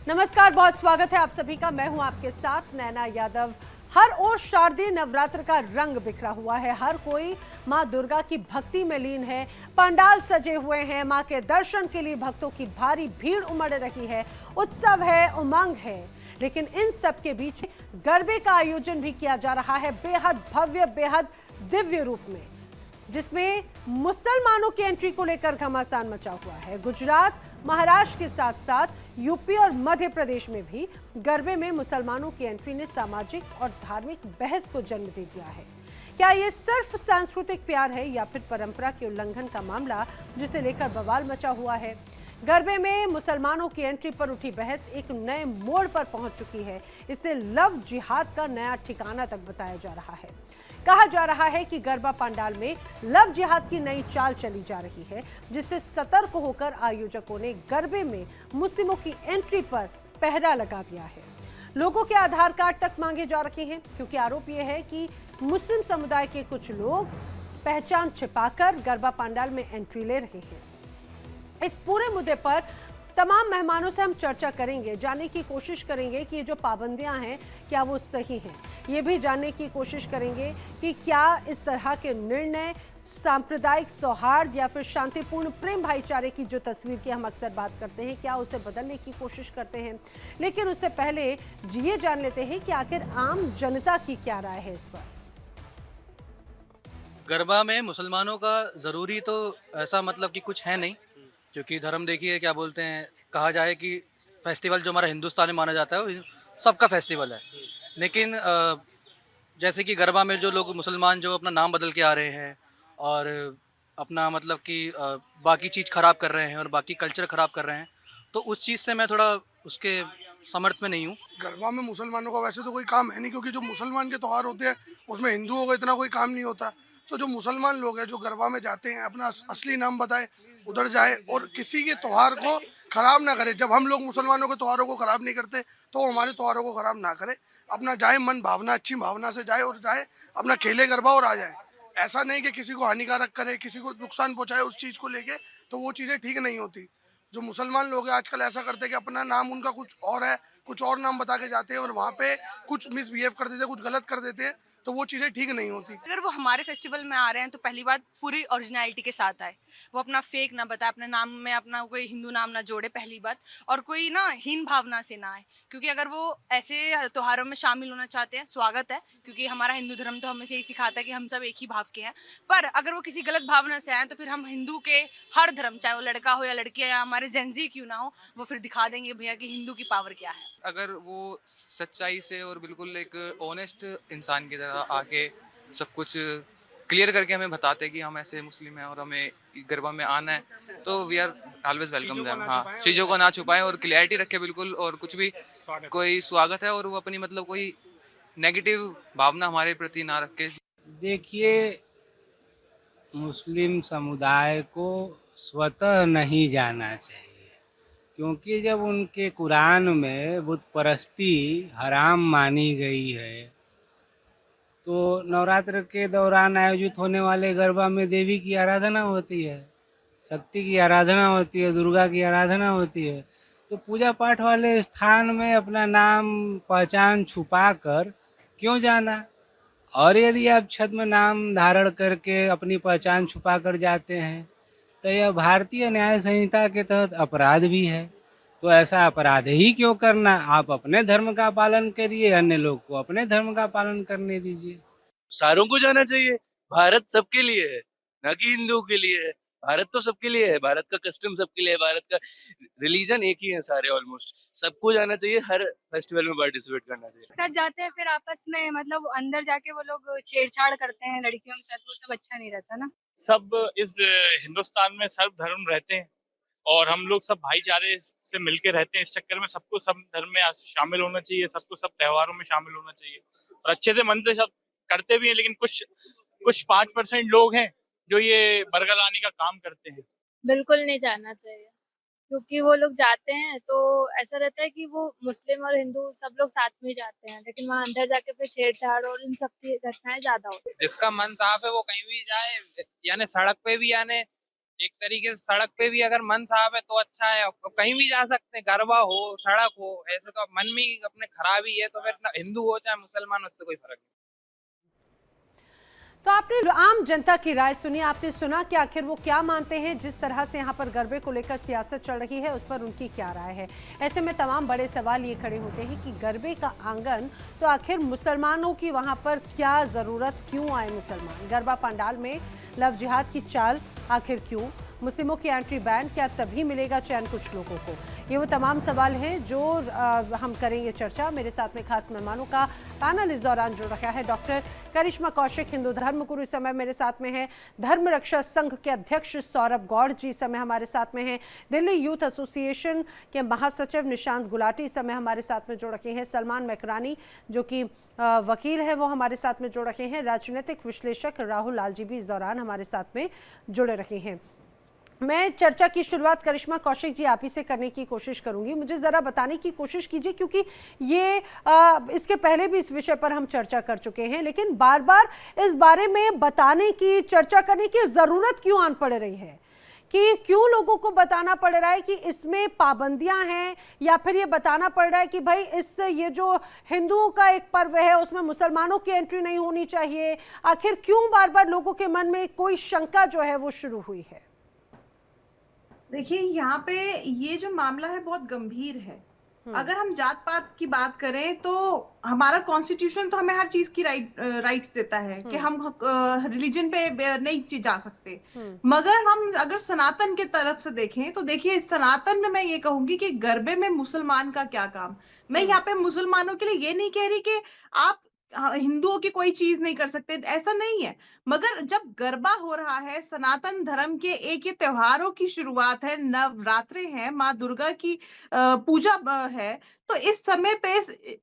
नमस्कार, बहुत स्वागत है आप सभी का। मैं हूं आपके साथ नैना यादव। हर ओर शारदीय नवरात्र का रंग बिखरा हुआ है। हर कोई मां दुर्गा की भक्ति में लीन है। पंडाल सजे हुए हैं। मां के दर्शन के लिए भक्तों की भारी भीड़ उमड़ रही है। उत्सव है, उमंग है, लेकिन इन सब के बीच गरबे का आयोजन भी किया जा रहा है, बेहद भव्य, बेहद दिव्य रूप में, जिसमें मुसलमानों की एंट्री को लेकर घमासान मचा हुआ है। गुजरात, महाराष्ट्र के साथ साथ यूपी और मध्य प्रदेश में भी गरबे में मुसलमानों की एंट्री ने सामाजिक और धार्मिक बहस को जन्म दे दिया है। क्या ये सिर्फ सांस्कृतिक प्यार है या फिर परंपरा के उल्लंघन का मामला, जिसे लेकर बवाल मचा हुआ है। गरबे में मुसलमानों की एंट्री पर उठी बहस एक नए मोड़ पर पहुंच चुकी है। इसे लव जिहाद का नया ठिकाना तक बताया जा रहा है। कहा जा रहा है कि गरबा पंडाल में लव जिहाद की नई चाल चली जा रही है, जिससे सतर्क होकर आयोजकों ने गरबे में मुस्लिमों की एंट्री पर पहरा लगा दिया है। लोगों के आधार कार्ड तक मांगे जा रहे हैं, क्योंकि आरोप यह है कि मुस्लिम समुदाय के कुछ लोग पहचान छिपाकर गरबा पंडाल में एंट्री ले रहे हैं। इस पूरे मुद्दे पर तमाम मेहमानों से हम चर्चा करेंगे, जानने की कोशिश करेंगे कि ये जो पाबंदियां हैं क्या वो सही हैं। ये भी जानने की कोशिश करेंगे कि क्या इस तरह के निर्णय सांप्रदायिक सौहार्द या फिर शांतिपूर्ण प्रेम भाईचारे की जो तस्वीर की हम अक्सर बात करते हैं, क्या उसे बदलने की कोशिश करते हैं। लेकिन उससे पहले ये जान लेते हैं कि आखिर आम जनता की क्या राय है इस पर। गरबा में मुसलमानों का ज़रूरी तो ऐसा मतलब कि कुछ है नहीं, क्योंकि धर्म देखिए क्या बोलते हैं, कहा जाए कि फेस्टिवल जो हमारा हिंदुस्तान में माना जाता है वो सबका फेस्टिवल है। लेकिन जैसे कि गरबा में जो लोग मुसलमान जो अपना नाम बदल के आ रहे हैं और अपना मतलब कि बाकी चीज़ ख़राब कर रहे हैं और बाकी कल्चर ख़राब कर रहे हैं, तो उस चीज़ से मैं थोड़ा उसके समर्थ में नहीं हूँ। गरबा में मुसलमानों का वैसे तो कोई काम है नहीं, क्योंकि जो मुसलमान के त्यौहार होते हैं उसमें हिंदुओं का इतना कोई काम नहीं होता। तो जो मुसलमान लोग हैं जो गरबा में जाते हैं, अपना असली नाम बताएं, उधर जाएं और किसी के त्यौहार को खराब ना करें। जब हम लोग मुसलमानों के त्यौहारों को खराब नहीं करते तो वो हमारे त्यौहारों को खराब ना करें। अपना जाए, मन भावना अच्छी भावना से जाए और जाए, अपना खेले गरबा और आ जाए। ऐसा नहीं कि किसी को हानिकारक करे, किसी को नुकसान पहुंचाए उस चीज़ को लेके, तो वो चीज़ें ठीक नहीं होती। जो मुसलमान लोग हैं आजकल ऐसा करते हैं कि अपना नाम उनका कुछ और है, कुछ और नाम बता के जाते हैं और वहाँ पे कुछ मिसबिहेव कर देते हैं, कुछ गलत कर देते हैं, तो वो चीज़ें ठीक नहीं होती। अगर वो हमारे फेस्टिवल में आ रहे हैं तो पहली बात पूरी ओरिजिनलिटी के साथ आए। वो अपना फेक ना बताए, अपने नाम में अपना कोई हिंदू नाम ना जोड़े पहली बात, और कोई ना हीन भावना से ना आए। क्योंकि अगर वो ऐसे त्योहारों में शामिल होना चाहते हैं, स्वागत है, क्योंकि हमारा हिंदू धर्म तो हमें से यही सिखाता है कि हम सब एक ही भाव के हैं। पर अगर वो किसी गलत भावना से आए तो फिर हम हिंदू के हर धर्म, चाहे वो लड़का हो या लड़की या हमारे जेंजी क्यों ना हो, वो फिर दिखा देंगे भैया कि हिंदू की पावर क्या है। अगर वो सच्चाई से और बिल्कुल एक ऑनेस्ट इंसान की तरह आके सब कुछ क्लियर करके हमें बताते कि हम ऐसे मुस्लिम हैं और हमें गरबा में आना है, तो we are always welcome them. हाँ, चीज़ों को ना छुपाएं और क्लियरिटी रखे बिल्कुल, और कुछ भी कोई स्वागत है और वो अपनी मतलब कोई नेगेटिव भावना हमारे प्रति ना रखे। देखिए, मुस्लिम समुदाय को स्वतः नहीं जाना चाहिए, क्योंकि जब उनके कुरान में बुत परस्ती हराम मानी गई है, तो नवरात्र के दौरान आयोजित होने वाले गरबा में देवी की आराधना होती है, शक्ति की आराधना होती है, दुर्गा की आराधना होती है। तो पूजा पाठ वाले स्थान में अपना नाम पहचान छुपा कर क्यों जाना? और यदि आप छद्म में नाम धारण करके अपनी पहचान छुपा कर जाते हैं तो यह भारतीय न्याय संहिता के तहत अपराध भी है। तो ऐसा अपराध ही क्यों करना? आप अपने धर्म का पालन करिए, अन्य लोग को अपने धर्म का पालन करने दीजिए। सारों को जाना चाहिए। भारत सबके लिए है, ना कि हिंदुओं के लिए है। भारत तो सबके लिए है, भारत का कस्टम सबके लिए है, भारत का रिलीजन एक ही है सारे, ऑलमोस्ट सबको जाना चाहिए, हर फेस्टिवल में पार्टिसिपेट करना चाहिए। साथ जाते हैं फिर आपस में मतलब अंदर जाके वो लोग छेड़छाड़ करते हैं लड़कियों के साथ, वो सब अच्छा नहीं रहता ना। सब इस हिंदुस्तान में सर्व धर्म रहते हैं और हम लोग सब भाईचारे से मिलके रहते हैं। इस चक्कर में सबको सब धर्म में शामिल होना चाहिए, सबको सब त्योहारों में शामिल होना चाहिए और अच्छे से मन से सब करते भी हैं। लेकिन कुछ कुछ 5% लोग हैं जो ये बरगलाने का काम करते हैं। बिल्कुल नहीं जाना चाहिए, क्योंकि वो लोग जाते हैं तो ऐसा रहता है कि वो मुस्लिम और हिंदू सब लोग साथ में ही जाते हैं, लेकिन वहाँ अंदर जाके फिर छेड़छाड़ और इन सब की घटनाएं ज्यादा होती है। जिसका मन साफ है वो कहीं भी जाए, यानी सड़क पे भी, यानी एक तरीके से सड़क पे भी अगर मन साफ है तो अच्छा है, कहीं भी जा सकते हैं, गरबा हो सड़क हो, ऐसे तो मन में ही अपने खराबी है तो फिर हिंदू हो चाहे मुसलमान, उससे कोई फर्क नहीं। तो आपने आम जनता की राय सुनी, आपने सुना कि आखिर वो क्या मानते हैं, जिस तरह से यहाँ पर गरबे को लेकर सियासत चल रही है उस पर उनकी क्या राय है। ऐसे में तमाम बड़े सवाल ये खड़े होते हैं कि गरबे का आंगन तो आखिर मुसलमानों की वहाँ पर क्या ज़रूरत, क्यों आए मुसलमान गरबा पंडाल में, लव जिहाद की चाल आखिर क्यों, मुस्लिमों की एंट्री बैन क्या तभी मिलेगा चैन कुछ लोगों को। ये वो तमाम सवाल हैं जो हम करेंगे चर्चा। मेरे साथ में खास मेहमानों का पैनल इस दौरान जुड़ रखा है। डॉक्टर करिश्मा कौशिक, हिंदू धर्मगुरु, इस समय मेरे साथ में है। धर्म रक्षा संघ के अध्यक्ष सौरभ गौड़ जी इस समय हमारे साथ में हैं। दिल्ली यूथ एसोसिएशन के महासचिव निशांत गुलाटी इस समय हमारे साथ में जुड़ रखे हैं। सलमान मैकरानी जो कि वकील है वो हमारे साथ में जुड़ रखे हैं। राजनीतिक विश्लेषक राहुल लालजी भी इस दौरान हमारे साथ में जुड़े रखे हैं। मैं चर्चा की शुरुआत करिश्मा कौशिक जी आप ही से करने की कोशिश करूंगी। मुझे ज़रा बताने की कोशिश कीजिए, क्योंकि ये इसके पहले भी इस विषय पर हम चर्चा कर चुके हैं, लेकिन बार बार इस बारे में बताने की, चर्चा करने की ज़रूरत क्यों आन पड़ रही है, कि क्यों लोगों को बताना पड़ रहा है कि इसमें पाबंदियां हैं, या फिर ये बताना पड़ रहा है कि भाई इस ये जो हिंदुओं का एक पर्व है उसमें मुसलमानों की एंट्री नहीं होनी चाहिए। आखिर क्यों बार बार लोगों के मन में कोई शंका जो है वो शुरू हुई है? देखिए, यहाँ पे ये जो मामला है बहुत गंभीर है। अगर हम जात पात की बात करें तो हमारा कॉन्स्टिट्यूशन तो हमें हर चीज की राइट्स देता है कि हम रिलीजन पे नहीं जा सकते। मगर हम अगर सनातन के तरफ से देखें तो देखिए, सनातन में मैं ये कहूंगी कि गरबे में मुसलमान का क्या काम। मैं यहाँ पे मुसलमानों के लिए ये नहीं कह रही कि आप हिंदुओं की कोई चीज नहीं कर सकते, ऐसा नहीं है। मगर जब गरबा हो रहा है, सनातन धर्म के एक ये त्योहारों की शुरुआत है, नवरात्रे हैं, माँ दुर्गा की पूजा है, तो इस समय पे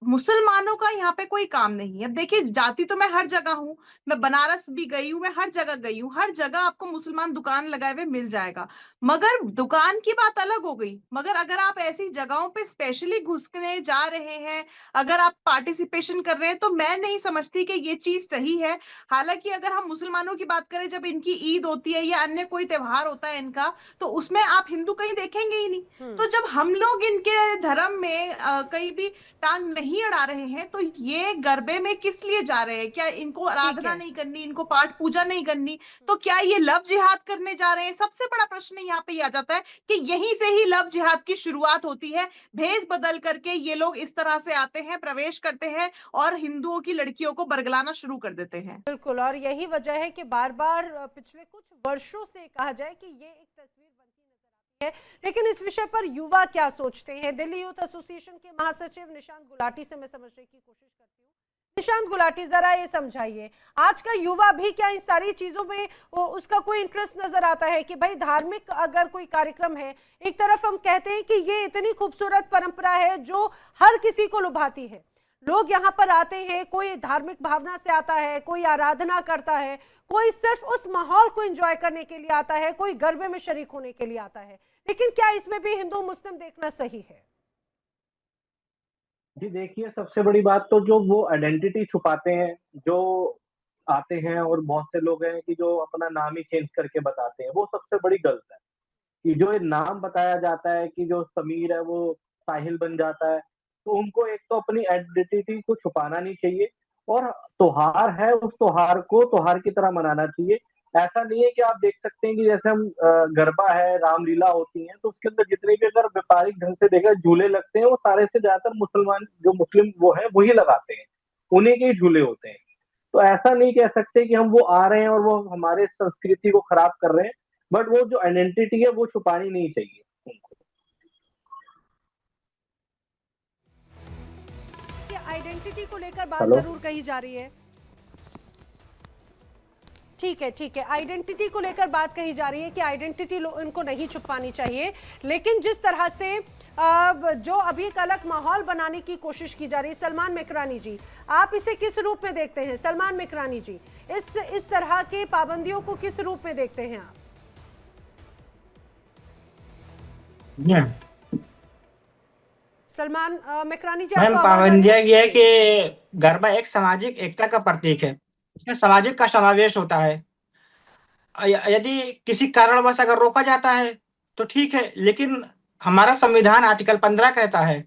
मुसलमानों का यहाँ पे कोई काम नहीं है। अब देखिए, जाति तो मैं हर जगह हूँ, मैं बनारस भी गई हूँ, मैं हर जगह गई हूँ, हर जगह आपको मुसलमान दुकान लगाए हुए मिल जाएगा। मगर दुकान की बात अलग हो गई। मगर अगर आप ऐसी जगहों पे स्पेशली घुसने जा रहे हैं, अगर आप पार्टिसिपेशन कर रहे हैं, तो मैं नहीं समझती कि ये चीज सही है। हालांकि अगर हम मुसलमानों की बात करें, जब इनकी ईद होती है या अन्य कोई त्योहार होता है इनका, तो उसमें आप हिंदू कहीं देखेंगे ही नहीं। तो जब हम लोग इनके धर्म में कहीं भी टांग नहीं अड़ा रहे हैं, तो ये गरबे में किस लिए जा रहे हैं? क्या इनको आराधना नहीं करनी, इनको पाठ पूजा नहीं करनी? तो क्या ये लव जिहाद करने जा रहे हैं? सबसे बड़ा प्रश्न यहाँ पे आ जाता है कि यहीं से ही लव जिहाद की शुरुआत होती है। भेष बदल करके ये लोग इस तरह से आते हैं, प्रवेश करते हैं और हिंदुओं की लड़कियों को बरगलाना शुरू कर देते हैं। बिल्कुल, और यही वजह है कि बार बार पिछले कुछ वर्षों से कहा जाए कि ये एक तस्वीर बनती नजर आती है। लेकिन इस विषय पर युवा क्या सोचते हैं, दिल्ली यूथ एसोसिएशन के महासचिव निशांत गुलाटी से मैं समझने की कोशिश करती हूँ। निशांत गुलाटी, जरा ये समझाइए, आज का युवा भी क्या इन सारी चीजों में उसका कोई इंटरेस्ट नजर आता है कि भाई धार्मिक अगर कोई कार्यक्रम है, एक तरफ हम कहते हैं कि ये इतनी खूबसूरत परंपरा है जो हर किसी को लुभाती है, लोग यहाँ पर आते हैं, कोई धार्मिक भावना से आता है, कोई आराधना करता है, कोई सिर्फ उस माहौल को एंजॉय करने के लिए आता है, कोई गरबे में शरीक होने के लिए आता है, लेकिन क्या इसमें भी हिंदू मुस्लिम देखना सही है? जी देखिए, सबसे बड़ी बात तो जो वो आइडेंटिटी छुपाते हैं, जो आते हैं, और बहुत से लोग हैं कि जो अपना नाम ही चेंज करके बताते हैं, वो सबसे बड़ी गलत है। कि जो ये नाम बताया जाता है कि जो समीर है वो साहिल बन जाता है, तो उनको एक तो अपनी आइडेंटिटी को छुपाना नहीं चाहिए, और त्योहार है उस त्योहार को त्योहार की तरह मनाना चाहिए। ऐसा नहीं है कि आप देख सकते हैं कि जैसे हम गरबा है, रामलीला होती है, तो उसके अंदर जितने भी अगर व्यापारिक ढंग से देखा झूले लगते हैं, वो सारे से ज्यादातर मुसलमान जो मुस्लिम वो है वही लगाते हैं, उन्हीं के ही झूले होते हैं। तो ऐसा नहीं कह सकते कि हम वो आ रहे हैं और वो हमारे संस्कृति को खराब कर रहे हैं, बट वो जो आइडेंटिटी है वो छुपानी नहीं चाहिए उनको। आइडेंटिटी को लेकर बात जरूर कही जा रही है। ठीक है, ठीक है, आइडेंटिटी को लेकर बात कही जा रही है कि आइडेंटिटी इनको नहीं छुपानी चाहिए, लेकिन जिस तरह से जो अभी एक अलग माहौल बनाने की कोशिश की जा रही है, सलमान मैकरानी जी, आप इसे किस रूप में देखते हैं? सलमान मैकरानी जी, इस तरह के पाबंदियों को किस रूप में देखते हैं आप? सलमान मैकरानी जी, मैम, पाबंदियां ये है कि गरबा एक सामाजिक एकता का प्रतीक है, इसमें सामाजिक का समावेश होता है। यदि किसी कारणवश अगर रोका जाता है तो ठीक है, लेकिन हमारा संविधान आर्टिकल 15 कहता है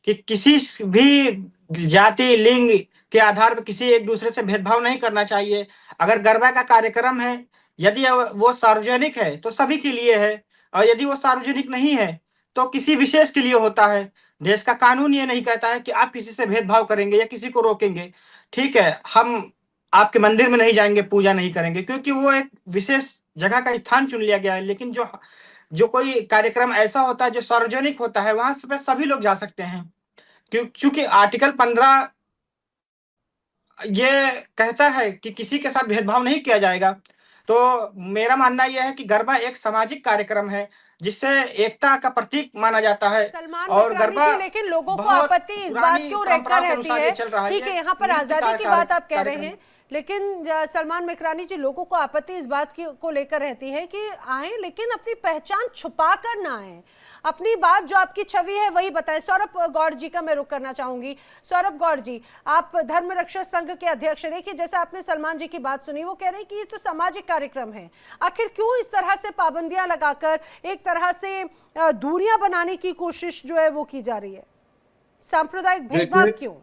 कि किसी भी जाति लिंग के आधार पर किसी एक दूसरे से भेदभाव नहीं करना चाहिए। अगर गरबा का कार्यक्रम है, यदि वो सार्वजनिक है तो सभी के लिए है, और यदि वो सार्वजनिक नहीं है तो किसी विशेष के लिए होता है। देश का कानून ये नहीं कहता है कि आप किसी से भेदभाव करेंगे या किसी को रोकेंगे। ठीक है, हम आपके मंदिर में नहीं जाएंगे, पूजा नहीं करेंगे, क्योंकि वो एक विशेष जगह का स्थान चुन लिया गया है। लेकिन जो जो कोई कार्यक्रम ऐसा होता है जो सार्वजनिक होता है, वहां पे सभी लोग जा सकते हैं, क्योंकि आर्टिकल 15 ये कहता है कि किसी के साथ भेदभाव नहीं किया जाएगा। तो मेरा मानना यह है कि गरबा एक सामाजिक कार्यक्रम है जिससे एकता का प्रतीक माना जाता है। सलमान और मित्रानी गरबा जी, लेकिन लोगों को बहुत आपत्ति इस बात पुरानी क्यों परंपराओं रहकर के रहती अनुसार ये है? चल रहा है। ठीक है, ये यहाँ पर नृत्य आजादी की का बात आप कह रहे कार्यक्रम। हैं, लेकिन सलमान मित्रानी जी, लोगों को आपत्ति इस बात की को लेकर रहती है कि आए लेकिन अपनी पहचान छुपा कर ना आए, अपनी बात जो आपकी छवि है वही बताएं। सौरभ गौड़ जी का मैं रुख करना चाहूंगी। सौरभ गौड़ जी, आप धर्म रक्षक संघ के अध्यक्ष। देखिए, जैसे आपने सलमान जी की बात सुनी, वो कह रहे हैं कि ये तो सामाजिक कार्यक्रम है, आखिर क्यों इस तरह से पाबंदियां लगाकर एक तरह से दूरियां बनाने की कोशिश जो है वो की जा रही है? सांप्रदायिक भेदभाव क्यों?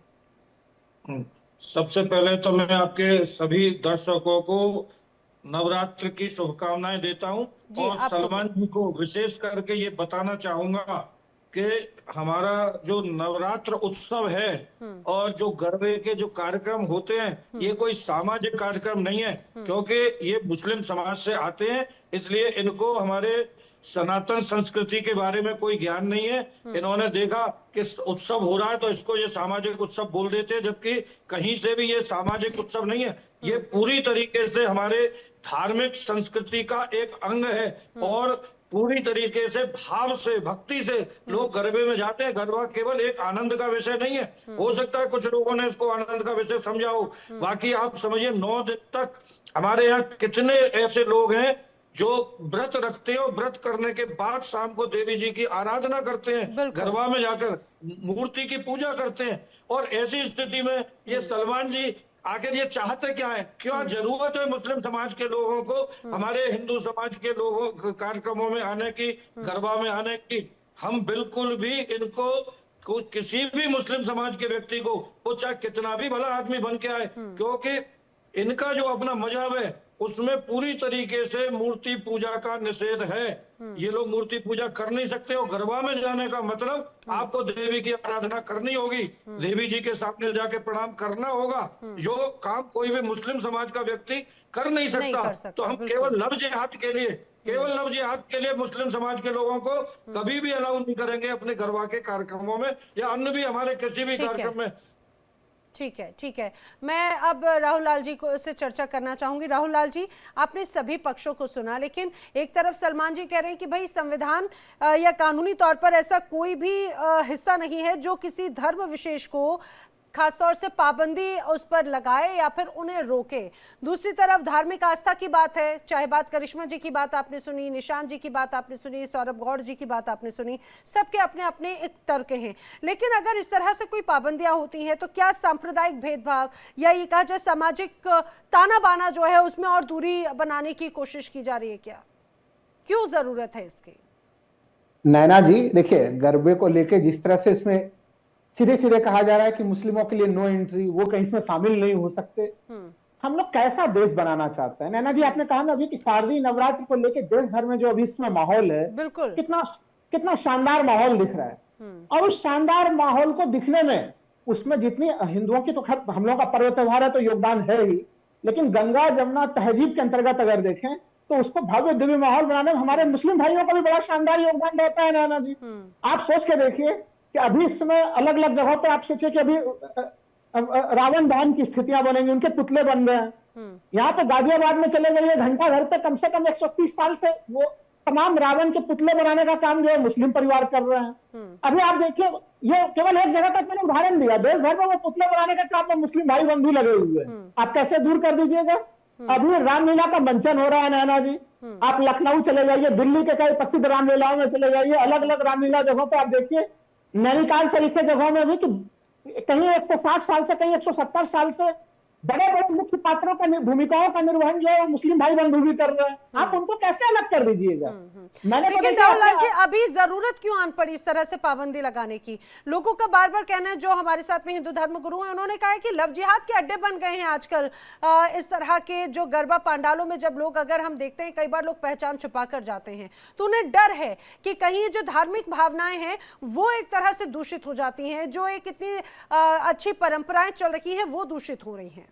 सबसे पहले तो मैं आपके सभी दर्शकों को नवरात्र की शुभकामनाएं देता हूं और सलमान जी को विशेष करके ये बताना चाहूंगा कि हमारा जो नवरात्र उत्सव है और जो गरबे के जो कार्यक्रम होते हैं, ये कोई सामाजिक कार्यक्रम नहीं है, क्योंकि ये मुस्लिम समाज से आते हैं, इसलिए इनको हमारे सनातन संस्कृति के बारे में कोई ज्ञान नहीं है। इन्होंने देखा कि उत्सव हो रहा है तो इसको ये सामाजिक उत्सव बोल देते हैं, जबकि कहीं से भी ये सामाजिक उत्सव नहीं है। ये पूरी तरीके से हमारे धार्मिक संस्कृति का एक अंग है और पूरी तरीके से भाव से, भक्ति से लोग गरबे में जाते हैं। गरबा केवल एक आनंद का विषय नहीं है। हो सकता है कुछ लोगों ने इसको आनंद का विषय समझा हो, बाकी आप समझिए 9 दिन तक हमारे यहाँ कितने ऐसे लोग हैं जो व्रत रखते हैं और व्रत करने के बाद शाम को देवी जी की आराधना करते हैं, गरबा में जाकर मूर्ति की पूजा करते हैं। और ऐसी स्थिति में ये सलमान जी आखिर ये चाहते क्या है? क्या जरूरत है मुस्लिम समाज के लोगों को हमारे हिंदू समाज के लोगों कार्यक्रमों में आने की, गरबा में आने की? हम बिल्कुल भी इनको किसी भी मुस्लिम समाज के व्यक्ति को, वो चाहे कितना भी भला आदमी बन के आए, क्योंकि इनका जो अपना मजहब है उसमें पूरी तरीके से मूर्ति पूजा का निषेध है। ये लोग मूर्ति पूजा कर नहीं सकते। और गरबा में जाने का मतलब आपको देवी की आराधना करनी होगी, देवी जी के सामने जाके प्रणाम करना होगा, जो काम कोई भी मुस्लिम समाज का व्यक्ति कर नहीं सकता। तो हम केवल लव जिहाद के लिए मुस्लिम समाज के लोगों को कभी भी अलाउ नहीं करेंगे अपने गरबा के कार्यक्रमों में या अन्य भी हमारे किसी भी कार्यक्रम में। ठीक है। मैं अब राहुल लाल जी को से चर्चा करना चाहूंगी। राहुल लाल जी, आपने सभी पक्षों को सुना, लेकिन एक तरफ सलमान जी कह रहे हैं कि भाई संविधान या कानूनी तौर पर ऐसा कोई भी हिस्सा नहीं है जो किसी धर्म विशेष को खासतौर से पाबंदी उस पर लगाए या फिर उन्हें रोके। दूसरी तरफ धार्मिक आस्था की बात है, चाहे बात करिश्मा जी की बात आपने सुनी, निशांत जी की बात आपने सुनी, सौरभ गौड़ जी की बात आपने सुनी, सबके अपने अपने एक तर्क हैं। लेकिन अगर इस तरह से कोई पाबंदियां होती हैं तो क्या सांप्रदायिक भेदभाव या ये कहा जाए सामाजिक ताना बाना जो है उसमें और दूरी बनाने की कोशिश की जा रही है? क्या क्यों जरूरत है इसकी? नैना जी, देखिए, गरबे को लेके जिस तरह से इसमें सीधे सीधे कहा जा रहा है कि मुस्लिमों के लिए नो एंट्री, वो कहीं इसमें शामिल नहीं हो सकते। हम लोग कैसा देश बनाना चाहते हैं? नैना जी, आपने कहा ना अभी कि शारदीय नवरात्र को लेके देश भर में जो अभी इसमें माहौल है, बिल्कुल कितना शानदार माहौल दिख रहा है। और उस शानदार माहौल को दिखने में उसमें जितनी हिंदुओं की तो हम लोगों का पर्व त्योहार है तो योगदान है ही, लेकिन गंगा जमुना तहजीब के अंतर्गत अगर देखें तो उसको भव्य दिव्य माहौल बनाने में हमारे मुस्लिम भाइयों का भी बड़ा शानदार योगदान रहता है। नैना जी, आप सोच के देखिए कि अभी इस समय अलग अलग जगहों पे आप सोचिए कि अभी रावण दहन की स्थितियां बनेंगी, उनके पुतले बन रहे हैं। यहाँ पे गाजियाबाद में चले जाइए, घंटा घर पे कम से कम 130 साल से वो तमाम रावण के पुतले बनाने का काम जो है मुस्लिम परिवार कर रहे हैं। अभी आप देखिए, ये केवल एक जगह तक मैंने उदाहरण दिया, देश भर में वो पुतले बनाने का काम में मुस्लिम भाई बंधु लगे हुए हैं। आप कैसे दूर कर दीजिएगा? अभी रामलीला का मंचन हो रहा है नैना जी, आप लखनऊ चले जाइए, दिल्ली के कई प्रसिद्ध रामलीलाओं में चले जाइए, अलग अलग रामलीला जगहों पर आप देखिए, नैनीताल शरीफ के जगहों में भी कि कहीं 160 साल से, कहीं 170 साल से बड़े बड़े मुख्य पात्रों का भूमिकाओं का निर्वहन जो है वो मुस्लिम भाई बंधु भी कर रहे हैं, आप उनको कैसे अलग कर दीजिएगा? मैंने तो लेकिन देखा राहुल लाल जी, अभी जरूरत क्यों आन पड़ी इस तरह से पाबंदी लगाने की? लोगों का बार बार कहना है, जो हमारे साथ में हिंदू धर्म गुरु हैं, उन्होंने कहा है कि लव जिहाद के अड्डे बन गए हैं आजकल। इस तरह के जो गरबा पांडालों में जब लोग, अगर हम देखते हैं कई बार लोग पहचान छुपा कर जाते हैं, तो उन्हें डर है कि कहीं जो धार्मिक भावनाएं हैं वो एक तरह से दूषित हो जाती हैं, जो एक इतनी अच्छी परंपराएं चल रही हैं वो दूषित हो रही हैं।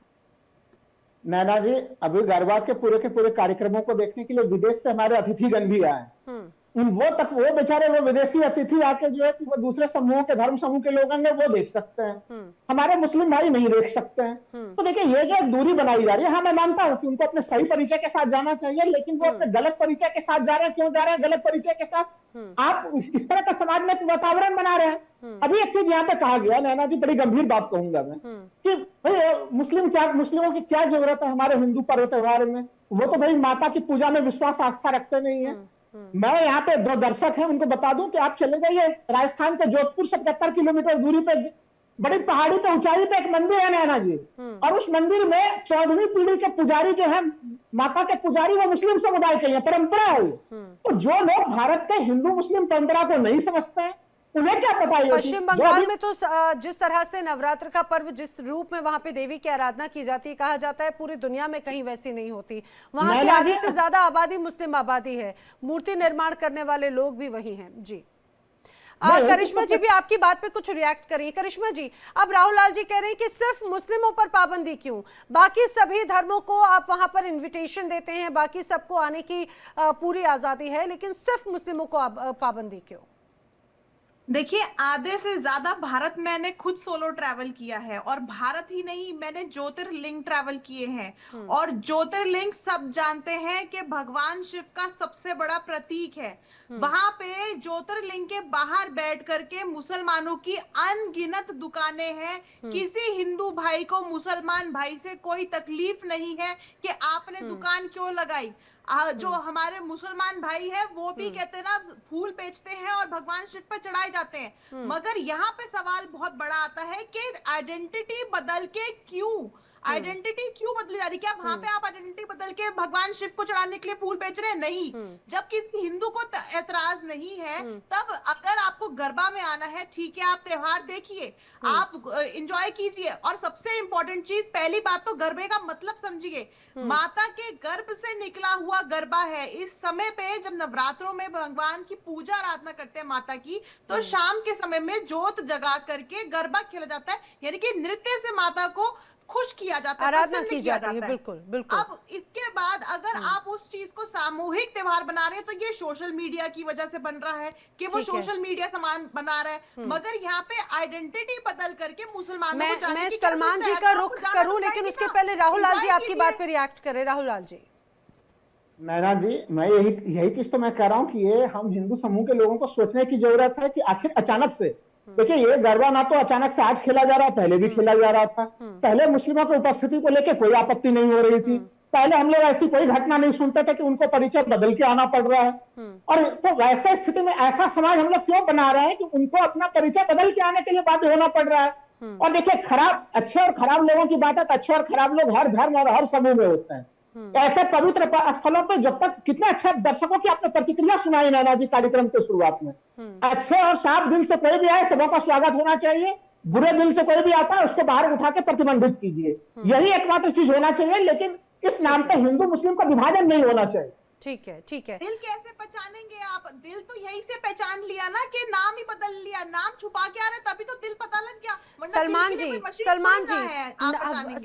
नैना जी, अभी गरबा के पूरे कार्यक्रमों को देखने के लिए विदेश से हमारे अतिथिगण भी आए। वो बेचारे वो विदेशी अतिथि आके जो है कि वो दूसरे समूह के, धर्म समूह के लोग हैं वो देख सकते हैं, हमारे मुस्लिम भाई नहीं देख सकते हैं। तो देखिए, ये जो एक दूरी बनाई जा रही है, हाँ मैं मानता हूँ कि उनको अपने सही परिचय के साथ जाना चाहिए, लेकिन वो अपने गलत परिचय के साथ जा रहे हैं। क्यों जा रहे हैं गलत परिचय के साथ? आप इस तरह का समाज में वातावरण बना रहे हैं। अभी एक चीज यहाँ पे कहा गया, नैना जी, बड़ी गंभीर बात कहूंगा मैं, कि भाई मुस्लिमों की क्या जरूरत है हमारे हिंदू पर्व त्योहार में? वो तो भाई माता की पूजा में विश्वास आस्था रखते नहीं है। मैं यहाँ पे 2 दर्शक हैं, उनको बता दूं कि आप चले जाइए राजस्थान के जोधपुर से 75 किलोमीटर दूरी पे, बड़ी पहाड़ी पे, ऊंचाई पे एक मंदिर है नैना जी, और उस मंदिर में 14वीं पीढ़ी के पुजारी जो है, माता के पुजारी, वो मुस्लिम समुदाय के हैं, परंपरा है। तो जो लोग भारत के हिंदू मुस्लिम परंपरा को नहीं समझते हैं, उन्हें क्या पता है? पश्चिम बंगाल में तो जिस तरह से नवरात्र का पर्व, जिस रूप में वहां पे देवी की आराधना की जाती है, कहा जाता है पूरी दुनिया में कहीं वैसी नहीं होती। वहां की आधी से ज्यादा आबादी मुस्लिम आबादी है, मूर्ति निर्माण करने वाले लोग भी वही हैं। जी करिश्मा जी भी आपकी बात पे कुछ रिएक्ट करिए। करिश्मा जी, अब राहुल लाल जी कह रहे हैं कि सिर्फ मुस्लिमों पर पाबंदी क्यों, बाकी सभी धर्मों को आप वहां पर इनविटेशन देते हैं, बाकी सबको आने की पूरी आजादी है, लेकिन सिर्फ मुस्लिमों को पाबंदी क्यों? देखिए, आधे से ज्यादा भारत मैंने खुद सोलो ट्रैवल किया है, और भारत ही नहीं, मैंने ज्योतिर्लिंग ट्रैवल किए हैं, और ज्योतिर्लिंग सब जानते हैं कि भगवान शिव का सबसे बड़ा प्रतीक है। वहां पे ज्योतिर्लिंग के बाहर बैठ करके मुसलमानों की अनगिनत दुकानें हैं। किसी हिंदू भाई को मुसलमान भाई से कोई तकलीफ नहीं है कि आपने दुकान क्यों लगाई। जो हमारे मुसलमान भाई है वो भी कहते हैं ना, फूल बेचते हैं और भगवान शिव पर चढ़ाए जाते हैं। मगर यहाँ पे सवाल बहुत बड़ा आता है कि आइडेंटिटी बदल के क्यों, आइडेंटिटी क्यों बदली जा रही? क्या वहां पे आप आइडेंटिटी बदल के भगवान शिव को चढ़ाने के लिए फूल बेच रहे हैं? नहीं। जब किसी हिंदू को एतराज नहीं है, तब अगर आपको गरबा में आना है, ठीक है, आप त्योहार देखिए, आप एंजॉय कीजिए। और सबसे इंपॉर्टेंट चीज, पहली बात तो गरबे का मतलब समझिए, माता के गर्भ से निकला हुआ गरबा है। इस समय पे जब नवरात्रों में भगवान की पूजा आराधना करते हैं माता की, तो शाम के समय में जोत जगा करके गरबा खेला जाता है, यानी कि नृत्य से माता को खुश किया जाता है, आराधना की जाती है। बिल्कुल बिल्कुल। अब इसके बाद अगर आप उस चीज को सामूहिक त्योहार बना रहे हैं, तो ये सोशल मीडिया की वजह से बन रहा है कि वो सोशल मीडिया सामान बना रहा है। मगर यहाँ पे आइडेंटिटी बदल करके मुसलमानों को जाने की, मैं सलमान जी का रुख करूं, लेकिन उसके पहले राहुल लाल जी आपकी बात पे रिएक्ट करें। राहुल लाल जी। नैना जी, मैं यही चीज तो मैं कह रहा हूँ कि ये हम हिंदू समूह के लोगों को सोचने की जरूरत है कि आखिर अचानक से, देखिए, ये गरबा ना तो अचानक से आज खेला जा रहा है, पहले भी खेला जा रहा था। पहले मुस्लिमों की उपस्थिति को लेकर कोई आपत्ति नहीं हो रही थी। पहले हम लोग ऐसी कोई घटना नहीं सुनते थे कि उनको परिचय बदल के आना पड़ रहा है। और तो वैसे स्थिति में ऐसा समाज हम लोग क्यों बना रहे हैं कि उनको अपना परिचय बदल के आने के लिए बाध्य होना पड़ रहा है? और देखिए, अच्छे और खराब लोगों की बात है, तो अच्छे और खराब लोग हर धर्म और हर समूह में होते हैं। ऐसे पवित्र स्थलों पे जब तक, कितने अच्छे दर्शकों की आपने प्रतिक्रिया सुनाई नैना जी कार्यक्रम के शुरुआत में, अच्छे और साफ दिल से कोई भी आए, सबों का स्वागत होना चाहिए। बुरे दिल से कोई भी आता है, उसको बाहर उठा के प्रतिबंधित कीजिए, यही एकमात्र चीज होना चाहिए। लेकिन इस नाम पे हिंदू मुस्लिम का विभाजन नहीं होना चाहिए। ठीक है, ठीक है। दिल कैसे पहचानेंगे आप? दिल तो यही से पहचान लिया ना कि नाम ही बदल लिया, नाम छुपा के आ रहे, तभी तो दिल पता लग गया।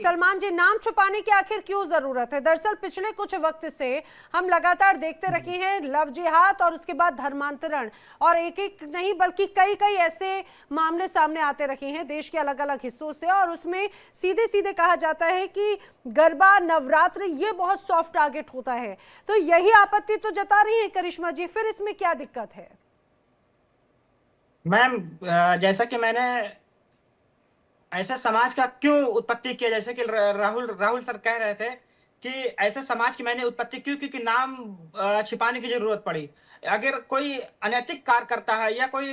सलमान जी, नाम छुपाने की आखिर क्यों जरूरत है? दरअसल पिछले कुछ वक्त से हम लगातार देखते रहे हैं लव जिहाद और उसके बाद धर्मांतरण, और एक एक नहीं बल्कि कई कई ऐसे मामले सामने आते रहे हैं देश के अलग अलग हिस्सों से, और उसमें सीधे सीधे कहा जाता है कि गरबा, नवरात्र ये बहुत सॉफ्ट टारगेट होता है। तो यही आपत्ति तो जता रही है करिश्मा जी, फिर इसमें क्या दिक्कत है? मैम, जैसा कि मैंने ऐसे समाज का क्यों उत्पत्ति किया, जैसे कि राहुल सर कह रहे थे कि ऐसे समाज की मैंने उत्पत्ति क्यों, क्योंकि नाम छिपाने की जरूरत पड़ी। अगर कोई अनैतिक कार्य करता है या कोई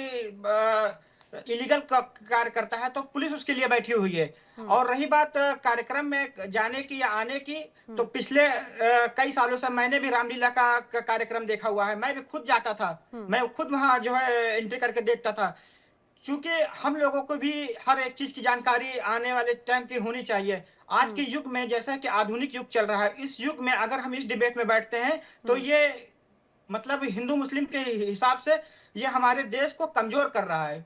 इलीगल कार्य करता है तो पुलिस उसके लिए बैठी हुई है। और रही बात कार्यक्रम में जाने की या आने की, तो पिछले कई सालों से मैंने भी रामलीला का कार्यक्रम देखा हुआ है। मैं भी खुद जाता था, मैं खुद वहाँ जो है एंट्री करके देखता था। क्योंकि हम लोगों को भी हर एक चीज की जानकारी आने वाले टाइम की होनी चाहिए। आज के युग में जैसा कि आधुनिक युग चल रहा है, इस युग में अगर हम इस डिबेट में बैठते हैं तो ये मतलब हिंदू मुस्लिम के हिसाब से ये हमारे देश को कमजोर कर रहा है।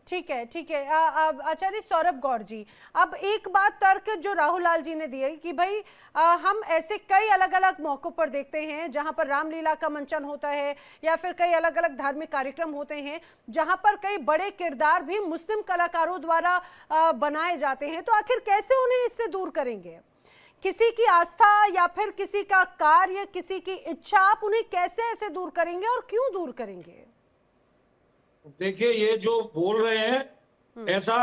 ठीक है, ठीक है। आचार्य सौरभ गौड़ जी, अब एक बात तर्क जो राहुल लाल जी ने दिया कि भाई हम ऐसे कई अलग अलग मौकों पर देखते हैं जहां पर रामलीला का मंचन होता है या फिर कई अलग अलग धार्मिक कार्यक्रम होते हैं जहां पर कई बड़े किरदार भी मुस्लिम कलाकारों द्वारा बनाए जाते हैं, तो आखिर कैसे उन्हें इससे दूर करेंगे? किसी की आस्था या फिर किसी का कार्य, किसी की इच्छा, आप उन्हें कैसे ऐसे दूर करेंगे और क्यों दूर करेंगे? देखिए, ये जो बोल रहे हैं ऐसा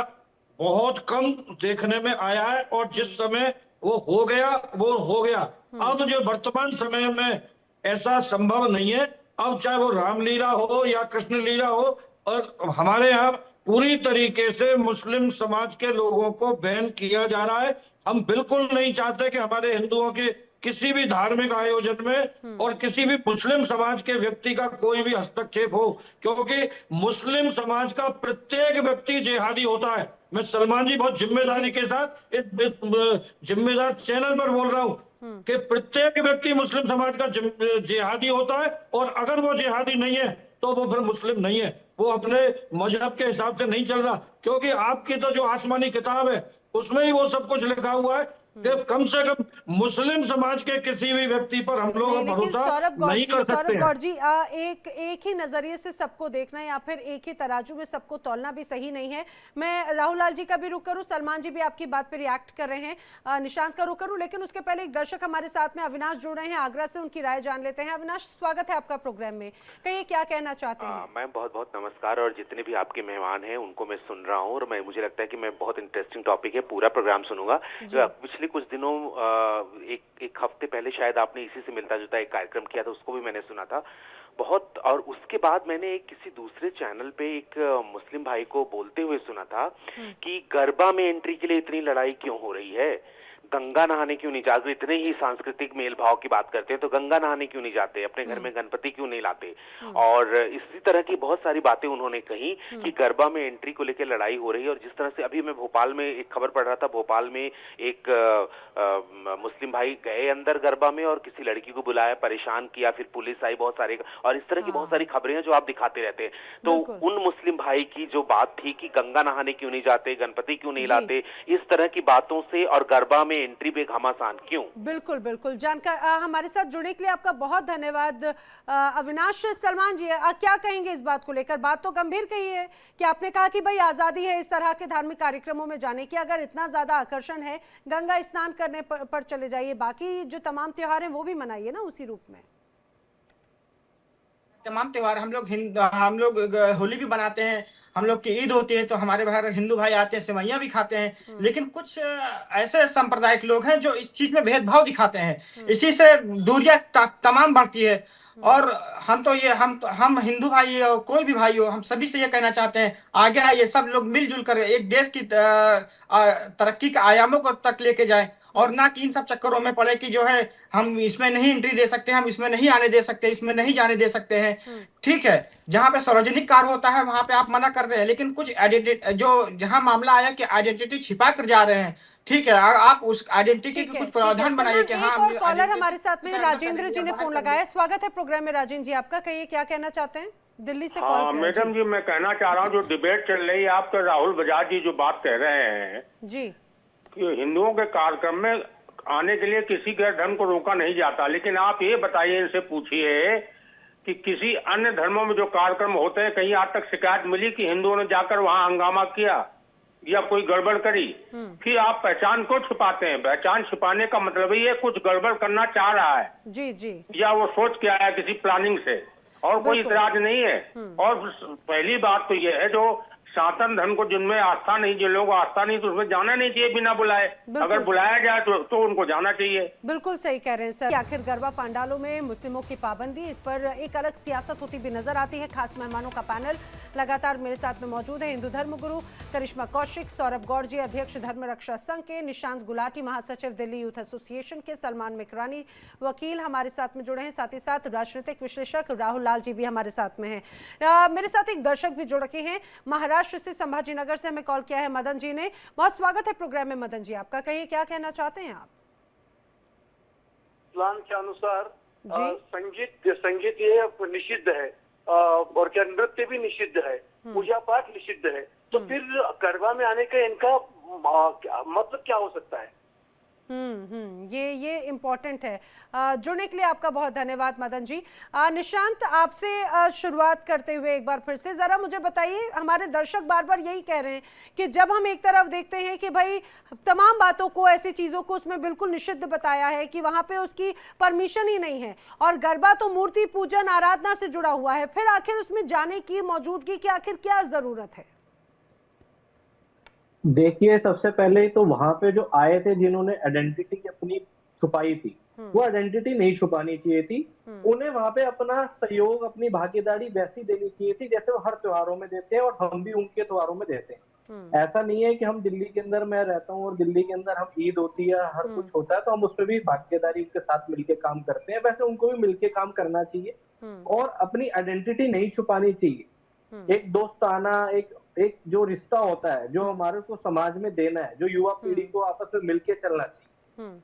बहुत कम देखने में आया है, और जिस समय वो हो गया वो हो गया। अब जो वर्तमान समय में ऐसा संभव नहीं है। अब चाहे वो रामलीला हो या कृष्ण लीला हो, और हमारे यहाँ पूरी तरीके से मुस्लिम समाज के लोगों को बैन किया जा रहा है। हम बिल्कुल नहीं चाहते कि हमारे हिंदुओं के किसी भी धार्मिक आयोजन में और किसी भी मुस्लिम समाज के व्यक्ति का कोई भी हस्तक्षेप हो, क्योंकि मुस्लिम समाज का प्रत्येक व्यक्ति जिहादी होता है। मैं सलमान जी बहुत जिम्मेदारी के साथ इस जिम्मेदार चैनल पर बोल रहा हूँ कि प्रत्येक व्यक्ति मुस्लिम समाज का जिहादी होता है, और अगर वो जिहादी नहीं है तो वो फिर मुस्लिम नहीं है, वो अपने मजहब के हिसाब से नहीं चल रहा। क्योंकि आपकी तो जो आसमानी किताब है उसमें ही वो सब कुछ लिखा हुआ है कि कम से कम मुस्लिम समाज के किसी भी व्यक्ति पर हम लोग भरोसा नहीं कर सकते। सौरभ गौड़ जी, एक ही नजरिए से सबको देखना या फिर एक ही तराजू में सबको तौलना भी सही नहीं है। मैं राहुल लाल जी का भी रुख करूं, सलमान जी भी आपकी बात पे रिएक्ट कर रहे हैं, निशांत का रुख करूं, लेकिन उसके पहले एक दर्शक हमारे साथ में अविनाश जुड़ रहे हैं आगरा से, उनकी राय जान लेते हैं। अविनाश, स्वागत है आपका प्रोग्राम में, कहिए क्या कहना चाहते हैं? मैम बहुत बहुत नमस्कार, और जितने भी आपके मेहमान हैं उनको मैं सुन रहा हूँ, और मुझे लगता है कि मैं बहुत इंटरेस्टिंग टॉपिक है, पूरा प्रोग्राम सुनूंगा। पिछले कुछ दिनों एक हफ्ते पहले शायद आपने इसी से मिलता जुलता एक कार्यक्रम किया था, उसको भी मैंने सुना था बहुत। और उसके बाद मैंने किसी दूसरे चैनल पे एक मुस्लिम भाई को बोलते हुए सुना था कि गरबा में एंट्री के लिए इतनी लड़ाई क्यों हो रही है, गंगा नहाने क्यों नहीं जाते? इतने ही सांस्कृतिक मेल भाव की बात करते हैं तो गंगा नहाने क्यों नहीं जाते, अपने घर में गणपति क्यों नहीं लाते? और इसी तरह की बहुत सारी बातें उन्होंने कही कि गरबा में एंट्री को लेकर लड़ाई हो रही है। और जिस तरह से अभी मैं भोपाल में एक खबर पढ़ रहा था, भोपाल में एक मुस्लिम भाई गए अंदर गरबा में और किसी लड़की को बुलाया, परेशान किया, फिर पुलिस आई, बहुत सारे, और इस तरह की बहुत सारी खबरें हैं जो आप दिखाते रहते हैं। तो उन मुस्लिम भाई की जो बात थी कि गंगा नहाने क्यों नहीं जाते, गणपति क्यों नहीं लाते, इस तरह की बातों से और गरबा में एंट्री पे घमासान क्यों? बिल्कुल बिल्कुल, जानकार हमारे साथ जुड़ने के लिए आपका बहुत धन्यवाद अविनाश। सलमान जी, क्या कहेंगे इस बात को लेकर? बात तो गंभीर कही है कि आपने कहा कि भाई आजादी है इस तरह के धार्मिक कार्यक्रमों में जाने की, अगर इतना ज्यादा आकर्षण है गंगा स्नान करने पर चले जाइए, बाकी जो तमाम त्योहार हैं वो भी मनाइए ना उसी रूप में। तमाम त्योहार हम लोग होली भी बनाते हैं, हम लोग की ईद होती है तो हमारे बाहर हिंदू भाई आते हैं, सेवैयां भी खाते हैं। लेकिन कुछ ऐसे सांप्रदायिक लोग हैं जो इस चीज में भेदभाव दिखाते हैं, इसी से दूरियां तमाम बढ़ती है। और हम हिंदू भाई हो, कोई भी भाई हो, हम सभी से ये कहना चाहते हैं आगे आइए, सब लोग मिलजुल कर एक देश की तरक्की के आयामों को तक लेके जाएं, और ना कि इन सब चक्करों में पड़े कि जो है हम इसमें नहीं एंट्री दे सकते, हम इसमें नहीं आने दे सकते, इसमें नहीं जाने दे सकते हैं। ठीक है, जहाँ पे सार्वजनिक कार्य होता है वहां पे आप मना कर रहे हैं, लेकिन कुछ आइडेंटिटी जो जहाँ मामला आया कि आइडेंटिटी छिपा कर जा रहे हैं, ठीक है, आप उस आइडेंटिटी के कुछ प्रावधान बनाइए कि हाँ। और कॉलर हमारे साथ में राजेंद्र जी ने फोन लगाया, स्वागत है प्रोग्राम में राजेंद्र जी आपका, कहिए क्या कहना चाहते हैं? दिल्ली से कॉल किया। मैडम जी, मैं कहना चाह रहा हूँ जो डिबेट चल रही है, आप तो राहुल बजाज जी जो बात कह रहे हैं जी कि हिंदुओं के कार्यक्रम में आने के लिए किसी के धर्म को रोका नहीं जाता, लेकिन आप ये बताइए, इनसे पूछिए कि किसी अन्य धर्मों में जो कार्यक्रम होते हैं, कहीं आज तक शिकायत मिली कि हिंदुओं ने जाकर वहां हंगामा किया या कोई गड़बड़ करी? कि आप पहचान को छिपाते हैं? पहचान छिपाने का मतलब ही है कुछ गड़बड़ करना चाह रहा है जी जी, या वो सोच के आया किसी प्लानिंग से, और कोई इतराज नहीं है। और पहली बात तो ये है जो सनातन धर्म को जिनमें आस्था नहीं, जिन लोगों को आस्था नहीं, तो उसमें जाना नहीं चाहिए बिना बुलाए, अगर बुलाया जाए तो उनको जाना चाहिए। बिल्कुल सही कह रहे हैं सर। आखिर गरबा पंडालों में मुस्लिमों की पाबंदी, इस पर एक अलग सियासत होती भी नजर आती है। खास मेहमानों का पैनल लगातार मेरे साथ में मौजूद है हिंदू धर्म गुरु करिश्मा कौशिक, सौरभ गौड़ जी अध्यक्ष धर्म रक्षा संघ के, निशांत गुलाटी महासचिव दिल्ली यूथ एसोसिएशन के, सलमान मिकरानी वकील हमारे साथ में जुड़े हैं, साथ ही साथ राजनीतिक विश्लेषक राहुल लाल जी भी हमारे साथ में हैं। मेरे साथ एक दर्शक भी जुड़ के हैं, महाराष्ट्र से संभाजीनगर से हमें कॉल किया है मदन जी ने। बहुत स्वागत है प्रोग्राम में मदन जी आपका, कहिए क्या कहना चाहते हैं आप? इस्लाम के अनुसार संगीत ये निषिद्ध है और क्या नृत्य भी निषिद्ध है, पूजा पाठ निषिद्ध है, तो फिर गरबा में आने का इनका मतलब क्या हो सकता है? ये इम्पोर्टेंट है। जुड़ने के लिए आपका बहुत धन्यवाद मदन जी। निशांत, आपसे शुरुआत करते हुए एक बार फिर से जरा मुझे बताइए, हमारे दर्शक बार बार यही कह रहे हैं कि जब हम एक तरफ देखते हैं कि भाई तमाम बातों को, ऐसी चीज़ों को उसमें बिल्कुल निषिद्ध बताया है कि वहाँ पे उसकी परमिशन ही नहीं है, और गरबा तो मूर्ति पूजन आराधना से जुड़ा हुआ है, फिर आखिर उसमें जाने की, मौजूदगी की आखिर क्या ज़रूरत है? देखिए, सबसे पहले तो वहां पे जो आए थे जिन्होंने आइडेंटिटी अपनी छुपाई थी, वो आइडेंटिटी नहीं छुपानी चाहिए थी। उन्हें वहां पे अपना सहयोग, अपनी भागीदारी वैसी देनी चाहिए थी जैसे वो हर त्योहारों में देते हैं, और हम भी उनके त्योहारों में देते हैं। ऐसा नहीं है कि हम दिल्ली के अंदर, मैं रहता हूँ और दिल्ली के अंदर हम ईद होती है, हर कुछ होता है तो हम उसमें भी भागीदारी के साथ मिलके काम करते हैं, वैसे उनको भी मिलके काम करना चाहिए और अपनी आइडेंटिटी नहीं छुपानी चाहिए। एक दोस्ताना, एक जो रिश्ता होता है, जो हमारे को समाज में देना है, जो युवा पीढ़ी को आपस में मिलके चलना चाहिए।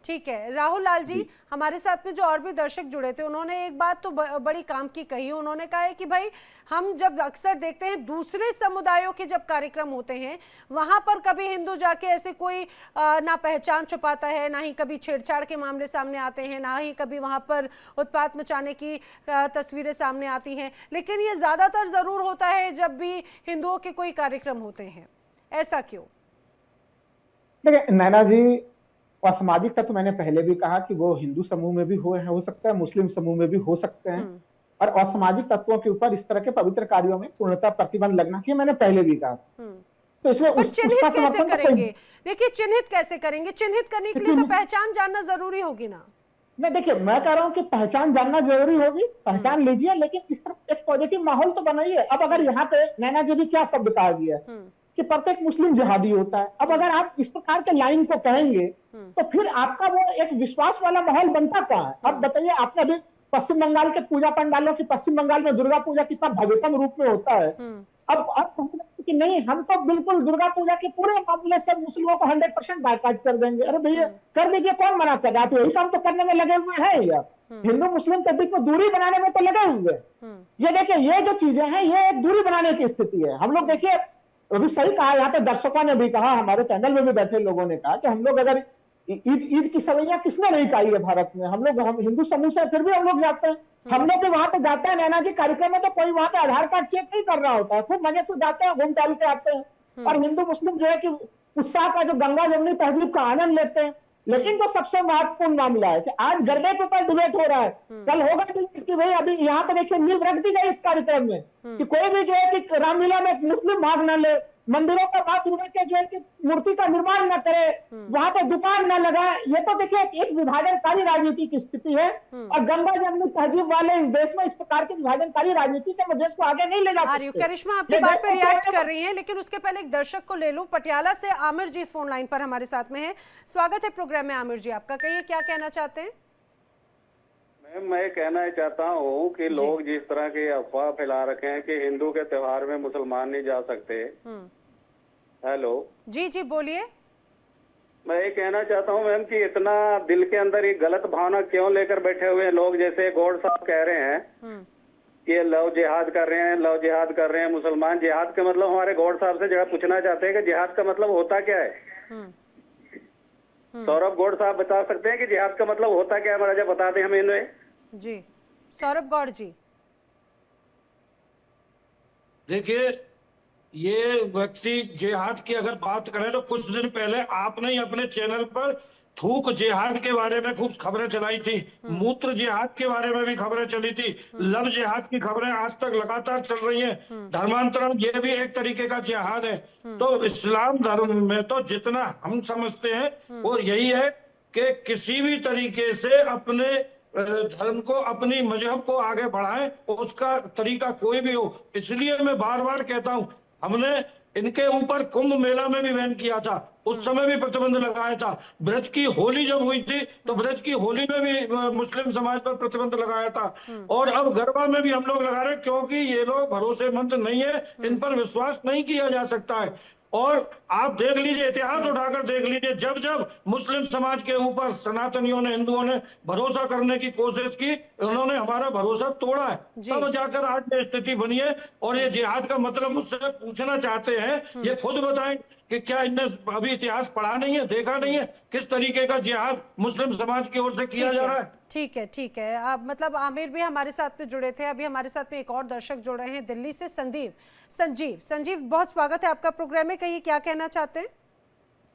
ठीक है राहुल लाल जी, हमारे साथ में जो और भी दर्शक जुड़े थे, उन्होंने एक बात तो बड़ी काम की कही। उन्होंने कहा है कि भाई हम जब अक्सर देखते हैं दूसरे समुदायों के जब कार्यक्रम होते हैं, वहां पर कभी हिंदू जाके ऐसे कोई ना पहचान छुपाता है, ना ही कभी छेड़छाड़ के मामले सामने आते हैं, ना ही कभी वहां पर उत्पात मचाने की तस्वीरें सामने आती हैं, लेकिन ये ज्यादातर जरूर होता है जब भी हिंदुओं के कोई कार्यक्रम होते हैं। ऐसा क्यों? देखिए नैना जी, असामाजिक तत्व मैंने पहले भी कहा कि वो हिंदू समूह में भी हो सकता है, मुस्लिम समूह में भी हो सकते हैं, और असामाजिक तत्वों के ऊपर इस तरह के पवित्र कार्यों में पूर्णतः प्रतिबंध लगना चाहिए, मैंने पहले भी कहा। तो इसमें उसका समर्थन करेंगे। देखिए, चिन्हित कैसे करेंगे? चिन्हित करने के लिए तो पहचान जानना जरूरी होगी ना। नहीं, देखिए मैं कह रहा हूँ कि पहचान जानना जरूरी होगी, पहचान लीजिए, लेकिन इस तरह एक पॉजिटिव माहौल तो बनाइए। अब अगर यहाँ पे नैना जी भी क्या शब्द कहा गया कि प्रत्येक मुस्लिम जिहादी होता है, अब अगर आप इस प्रकार के लाइन को कहेंगे तो फिर आपका वो एक विश्वास वाला माहौल बनता कहाँ है? अब बताइए, आपने अभी पश्चिम बंगाल के पूजा पंडालों की, पश्चिम बंगाल में दुर्गा पूजा कितना भव्यतम रूप में होता है। अब कि नहीं, हम तो बिल्कुल दुर्गा पूजा के पूरे मामले से मुस्लिमों को 100% बायकॉट कर देंगे। अरे भैया कर लीजिए, कौन मना कर रहा है? आप यही काम तो करने में लगे हुए हैं यार, हिंदू मुस्लिम के बीच में दूरी बनाने में तो लगे हुए। ये देखिए, ये जो चीजें हैं ये एक दूरी बनाने की स्थिति है। हम लोग देखिए, अभी सही कहा, यहाँ पे दर्शकों ने भी कहा, हमारे पैनल में भी बैठे लोगों ने कहा कि हम लोग अगर ईद की सवैया किसने नहीं खाई है भारत में, हम हिंदू समूह से फिर भी हम लोग जाते हैं। हम लोग भी वहां पे जाते हैं नैना जी कार्यक्रम में, तो कोई वहां पे आधार कार्ड चेक नहीं कर रहा होता है, खूब मजे से जाते हैं, घूम टहल के आते हैं, और हिंदू मुस्लिम जो है कि उत्साह का, जो गंगा जमुनी तहजीब का आनंद लेते हैं। लेकिन जो सबसे महत्वपूर्ण मामला है कि आज गरबे के ऊपर डिबेट हो रहा है, कल होगा कि भाई अभी यहाँ पे देखिए नींव रख दी गई इस कार्यक्रम में कि कोई भी जो है कि रामलीला में मुस्लिम भाग न ले, मंदिरों का माँ दुर्गा के जो है कि मूर्ति का निर्माण न करे, वहां पे दुकान न लगाए। ये तो देखिए एक विभाजनकारी राजनीति की स्थिति है, और गंगा जमुनी तहजीब वाले इस देश में इस प्रकार की विभाजनकारी राजनीति से देश को आगे नहीं ले जा सकते। करिश्मा आपकी बात पे रिएक्ट कर रही है, लेकिन उसके पहले एक दर्शक को ले लूं। पटियाला से आमिर जी फोन लाइन पर हमारे साथ में है। स्वागत है प्रोग्राम में आमिर जी आपका, कहिए क्या कहना चाहते हैं? मैं कहना चाहता हूँ कि लोग जिस तरह की अफवाह फैला रखे हैं कि हिंदू के त्योहार में मुसलमान नहीं जा सकते। हेलो जी जी बोलिए। मैं ये कहना चाहता हूँ मैम कि इतना दिल के अंदर ये गलत भावना क्यों लेकर बैठे हुए हैं लोग। जैसे गौड़ साहब कह रहे हैं कि ये लव जिहाद कर रहे हैं, लव जिहाद कर रहे हैं मुसलमान। जिहाद का मतलब हमारे गौड़ साहब से जरा पूछना चाहते हैं कि जिहाद का मतलब होता क्या है। सौरभ गौड़ साहब बता सकते हैं कि जिहाद का मतलब होता क्या है? महाराजा बता दें हमें इन्हें। जी सौरभ गौड़ जी। देखिए, ये व्यक्ति जिहाद की अगर बात करें तो कुछ दिन पहले आपने ही अपने चैनल पर थूक जिहाद के बारे में खूब खबरें चलाई थी, मूत्र जिहाद के बारे में भी खबरें चली थी, लव जिहाद की खबरें आज तक लगातार चल रही हैं। धर्मांतरण ये भी एक तरीके का जिहाद है। तो इस्लाम धर्म में तो जितना हम समझते हैं वो यही है कि किसी भी तरीके से अपने धर्म को, अपनी मजहब को आगे बढ़ाएं, उसका तरीका कोई भी हो। इसलिए मैं बार बार कहता हूं, हमने इनके ऊपर कुंभ मेला में भी बैन किया था, उस समय भी प्रतिबंध लगाया था। ब्रज की होली जब हुई थी तो ब्रज की होली में भी मुस्लिम समाज पर प्रतिबंध लगाया था, और अब गरबा में भी हम लोग लगा रहे हैं, क्योंकि ये लोग भरोसेमंद नहीं है, इन पर विश्वास नहीं किया जा सकता है। और आप देख लीजिए, इतिहास उठाकर देख लीजिए, जब जब मुस्लिम समाज के ऊपर सनातनियों ने, हिंदुओं ने भरोसा करने की कोशिश की, उन्होंने हमारा भरोसा तोड़ा है, तब जाकर आज ये स्थिति बनी है। और ये जिहाद का मतलब मुझसे पूछना चाहते हैं, ये खुद बताएं कि क्या इनने अभी इतिहास पढ़ा नहीं है, देखा नहीं है किस तरीके का जिहाद मुस्लिम समाज की ओर से किया जा रहा है। ठीक है, ठीक है। अब मतलब आमिर भी हमारे साथ में जुड़े थे, अभी हमारे साथ में एक और दर्शक जुड़ रहे हैं दिल्ली से, संजीव, बहुत स्वागत है आपका प्रोग्राम में। कहिए क्या कहना चाहते हैं?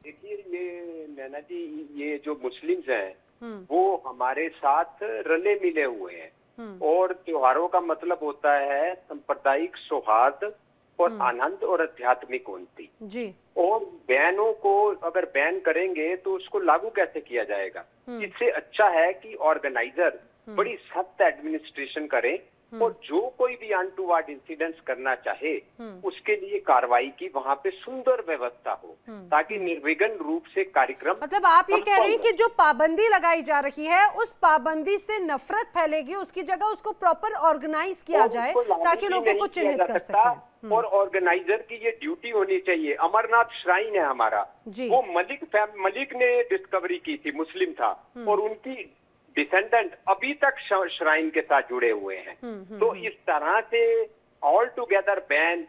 देखिए, ये नैना जी, ये जो मुस्लिम्स हैं वो हमारे साथ रले मिले हुए हैं, और त्योहारों का मतलब होता है सांप्रदायिक सौहार्द और आनंद और आध्यात्मिक उन्नति जी। और बैनों को अगर बैन करेंगे तो उसको लागू कैसे किया जाएगा? इससे अच्छा है कि ऑर्गेनाइजर बड़ी सख्त एडमिनिस्ट्रेशन करे, और जो कोई भी अनटूवर्ड इंसिडेंट्स करना चाहे उसके लिए कार्रवाई की वहाँ पे सुंदर व्यवस्था हो, ताकि निर्विघ्न रूप से कार्यक्रम। मतलब आप ये कह रहे हैं कि जो पाबंदी लगाई जा रही है उस पाबंदी से नफरत फैलेगी, उसकी जगह उसको प्रॉपर ऑर्गेनाइज किया जाए ताकि लोगों को चिन्हित कर सके। और ऑर्गेनाइजर की ये ड्यूटी होनी चाहिए। अमरनाथ श्राइन है हमारा, वो मलिक ने डिस्कवरी की थी, मुस्लिम था, और उनकी डिसेंडेंट अभी तक श्राइन के साथ जुड़े हुए हैं। तो इस तरह से ऑल टुगेदर बैन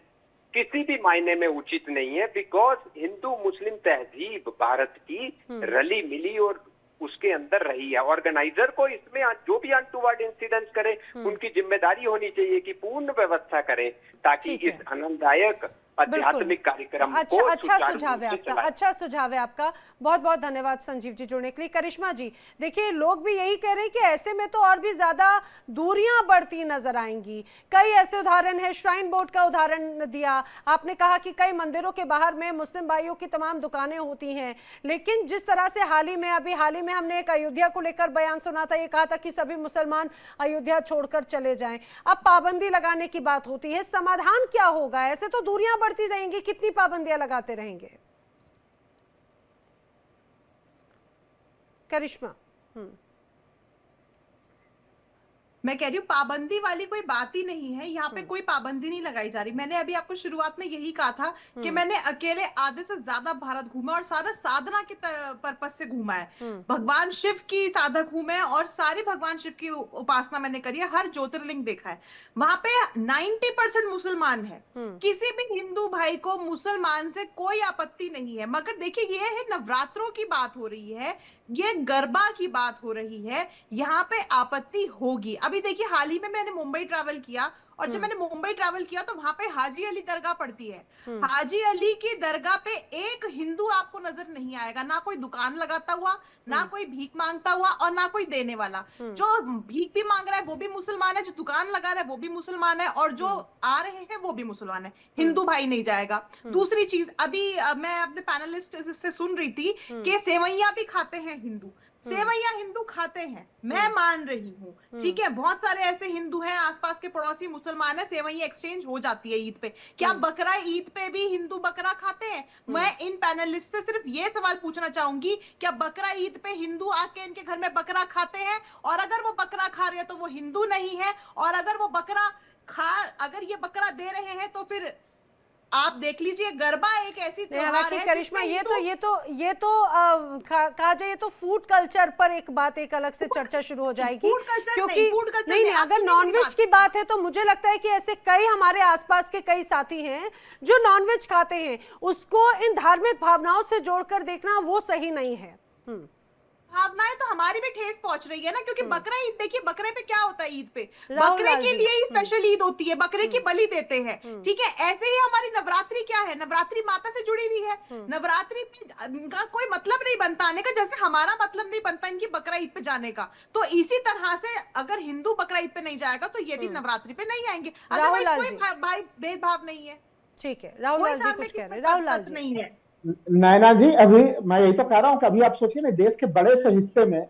किसी भी मायने में उचित नहीं है, बिकॉज हिंदू मुस्लिम तहजीब भारत की रली मिली और उसके अंदर रही है। ऑर्गेनाइजर को इसमें जो भी अनटूवर्ड इंसिडेंट्स करे उनकी जिम्मेदारी होनी चाहिए कि पूर्ण व्यवस्था करें, ताकि इस आनंददायक आध्यात्मिक कार्यक्रम को अच्छा सुझाव है आपका, अच्छा सुझाव है आपका। बहुत बहुत धन्यवाद संजीव जी जुड़ने के लिए। करिश्मा जी, देखिए लोग भी यही कह रहे हैं कि ऐसे में तो और भी ज्यादा दूरियां बढ़ती नजर आएंगी। कई ऐसे उदाहरण है, श्राइन बोर्ड का उदाहरण दिया आपने, कहा कि कई मंदिरों के बाहर में मुस्लिम भाइयों की तमाम दुकानें होती हैं, लेकिन जिस तरह से हाल ही में हमने एक अयोध्या को लेकर बयान सुना था, ये कहा था कि सभी मुसलमान अयोध्या छोड़कर चले जाएं। अब पाबंदी लगाने की बात होती है, समाधान क्या होगा? ऐसे तो दूरियां बढ़ती रहेंगी, कितनी पाबंदियां लगाते रहेंगे? करिश्मा, मैं कह रही हूँ पाबंदी वाली कोई बात ही नहीं है, यहाँ पे कोई पाबंदी नहीं लगाई जा रही। मैंने अभी आपको शुरुआत में यही कहा था कि मैंने अकेले आधे से ज्यादा भारत घूमा और सारा साधना के पर्पज से घूमा है। भगवान शिव की साधक हूं मैं, और सारे भगवान शिव की उपासना मैंने करी है, हर ज्योतिर्लिंग देखा है। वहां पे 90% मुसलमान है, किसी भी हिंदू भाई को मुसलमान से कोई आपत्ति नहीं है। मगर देखिए, ये है नवरात्रों की बात हो रही है, ये गरबा की बात हो रही है, यहाँ पे आपत्ति होगी। अभी देखिए, हाल ही में मैंने मुंबई ट्रैवल किया, और जब मैंने मुंबई ट्रैवल किया तो वहां पे हाजी अली दरगाह पड़ती है। हाजी अली की दरगाह पे एक हिंदू आपको नजर नहीं आएगा, ना कोई दुकान लगाता हुआ, ना कोई भीख मांगता हुआ, और ना कोई देने वाला। जो भीख भी मांग रहा है वो भी मुसलमान है, जो दुकान लगा रहा है वो भी मुसलमान है, और जो आ रहे हैं वो भी मुसलमान है। हिंदू भाई नहीं जाएगा। दूसरी चीज, अभी मैं अपने पैनलिस्ट से सुन रही थी कि सेवैया भी खाते हैं हिंदू, सेवैया हिंदू खाते हैं, मैं मान रही हूँ, ठीक है। बहुत सारे ऐसे हिंदू हैं, आसपास के पड़ोसी मुसलमान है, सेवैया एक्सचेंज हो जाती है ईद पे। क्या बकरा ईद पे भी हिंदू बकरा खाते हैं? मैं इन पैनलिस्ट से सिर्फ ये सवाल पूछना चाहूंगी, क्या बकरा ईद पे हिंदू आके इनके घर में बकरा खाते हैं? और अगर वो बकरा खा रहे हैं तो वो हिंदू नहीं है, और अगर वो बकरा अगर ये बकरा दे रहे हैं तो फिर आप देख लीजिए, गरबा एक ऐसी त्योहार है। करिश्मा, ये तो कहा जाए तो फूड कल्चर पर एक अलग से चर्चा शुरू हो जाएगी, क्योंकि नहीं, अगर नॉनवेज की बात है तो मुझे लगता है कि ऐसे कई हमारे आसपास के कई साथी हैं जो नॉनवेज खाते हैं, उसको इन धार्मिक भावनाओं से जोड़कर देखना वो सही नहीं है। भावनाएं तो हमारी भी ठेस पहुंच रही है ना, क्योंकि बकरा ईद देखिए, बकरे पे क्या होता है ईद पे, बकरे के लिए ही स्पेशल ईद होती है, बकरे की बलि देते हैं, ठीक है। ऐसे ही हमारी नवरात्रि क्या है, नवरात्रि माता से जुड़ी हुई है। नवरात्रि का कोई मतलब नहीं बनता आने का, जैसे हमारा मतलब नहीं बनता इनकी बकरा ईद पे जाने का। तो इसी तरह से अगर हिंदू बकरा ईद पे नहीं जाएगा तो ये भी नवरात्रि पे नहीं आएंगे, अदरवाइज कोई भाई भेदभाव नहीं है। ठीक है, राहुल लाल जी कुछ कह रहे हैं। राहुल लाल जी, नहीं है नैना जी, अभी मैं यही तो कह रहा हूँ कि अभी आप सोचिए ना, देश के बड़े से हिस्से में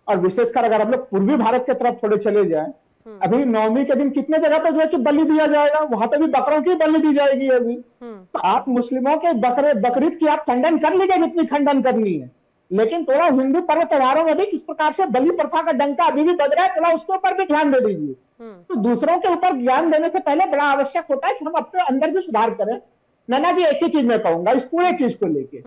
और विशेषकर अगर हम लोग पूर्वी भारत की तरफ थोड़े चले जाएं, अभी नवमी के दिन कितने जगह पे जो है कि बलि दिया जाएगा, वहां पे भी बकरों की बलि दी जाएगी अभी। तो आप मुस्लिमों के बकरीद की आप खंडन कर लीजिए जितनी खंडन करनी है, लेकिन थोड़ा हिंदू पर्व त्योहारों में भी किस प्रकार से बलि प्रथा का डंका अभी भी बज रहा है, चला उसके ऊपर भी ध्यान दे दीजिए। तो दूसरों के ऊपर ज्ञान देने से पहले बड़ा आवश्यक होता है कि हम अपने अंदर भी सुधार करें। नैना जी, एक ही चीज मैं कहूंगा इस पूरे चीज को लेके,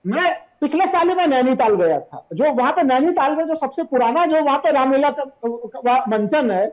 मैं पिछले साल ही मैं नैनीताल गया था, जो वहां पे नैनीताल में जो सबसे पुराना जो वहां पे रामलीला का मंचन है,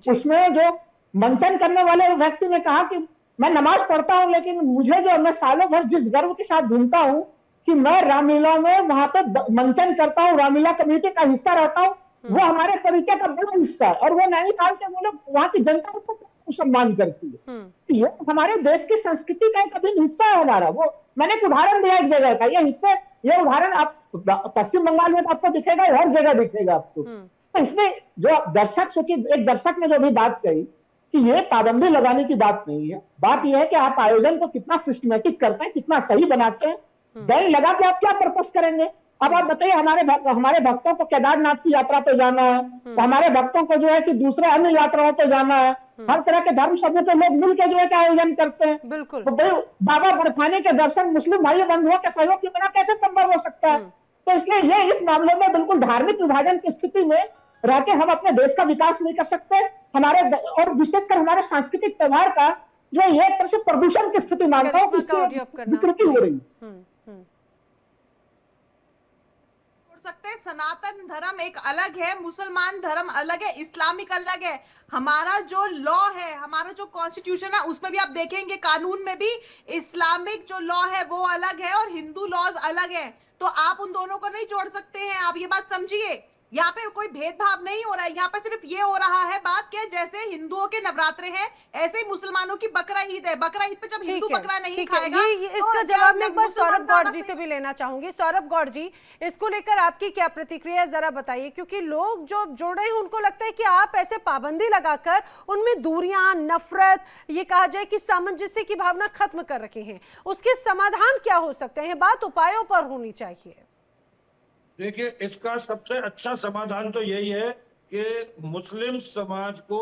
उसमें जो मंचन करने वाले व्यक्ति ने कहा कि मैं नमाज पढ़ता हूं, लेकिन मुझे जो मैं सालों भर जिस गर्व के साथ ढूंढता हूं कि मैं रामलीला में वहां पे मंचन करता हूं, रामलीला कमेटी का हिस्सा रहता हूं, वो हमारे परिचय का बड़ा हिस्सा है। और वो नैनीताल के वो लोग, वहां की जनता को सम्मान करती है। ये हमारे देश की संस्कृति का एक अभिन्न हिस्सा है हमारा। वो मैंने एक उदाहरण दिया एक जगह का, ये उदाहरण आप पश्चिम बंगाल में तो आपको दिखेगा, हर जगह दिखेगा आपको। तो इसमें जो दर्शक सोचिए, एक दर्शक ने जो भी बात कही कि ये पाबंदी लगाने की बात नहीं है, बात यह है कि आप आयोजन को कितना सिस्टमेटिक करते हैं, कितना सही बनाते हैं। बैन लगा के आप क्या पर्पस करेंगे? अब आप बताइए, हमारे भक्तों को केदारनाथ की यात्रा पे जाना है, तो हमारे भक्तों को जो है कि दूसरे अन्य यात्राओं पे जाना है, हर तरह के धर्म समूह के लोग मिलकर जो है कि आयोजन करते हैं। बिल्कुल। तो भाई बाबा बर्फानी के दर्शन मुस्लिम भाई बंधुओं के सहयोग के बिना कैसे संभव हो सकता है? तो इसलिए ये इस मामले में बिल्कुल धार्मिक विभाजन की स्थिति में रह के हम अपने देश का विकास नहीं कर सकते। हमारे और विशेषकर हमारे सांस्कृतिक त्योहार का जो ये एक तरह से प्रदूषण की स्थिति मानता हूँ, विकृति हो रही है। सकते हैं सनातन धर्म एक अलग है, मुसलमान धर्म अलग है, इस्लामिक अलग है। हमारा जो लॉ है, हमारा जो कॉन्स्टिट्यूशन है, उसमें भी आप देखेंगे कानून में भी इस्लामिक जो लॉ है वो अलग है और हिंदू लॉज अलग है। तो आप उन दोनों को नहीं जोड़ सकते हैं। आप ये बात समझिए, यहाँ पे कोई भेदभाव नहीं हो रहा है। यहाँ पे सिर्फ ये हो रहा है बात कि जैसे हिंदुओं के नवरात्रे हैं, ऐसे ही मुसलमानों की बकरा ईद है। बकरा ईद पे जब हिंदू बकरा नहीं खाएगा, इसका जवाब मैं एक बार सौरभ गौड़ जी से भी लेना चाहूंगी। सौरभ गौड़ जी, इसको लेकर आपकी क्या प्रतिक्रिया है, जरा बताइए। क्योंकि लोग जो जुड़ रहे हैं उनको लगता है कि आप ऐसे पाबंदी लगाकर उनमें दूरियां, नफरत, ये कहा जाए कि सामंजस्य की भावना खत्म कर रखे हैं। उसके समाधान क्या हो सकते हैं? बात उपायों पर होनी चाहिए। देखिए, इसका सबसे अच्छा समाधान तो यही है कि मुस्लिम समाज को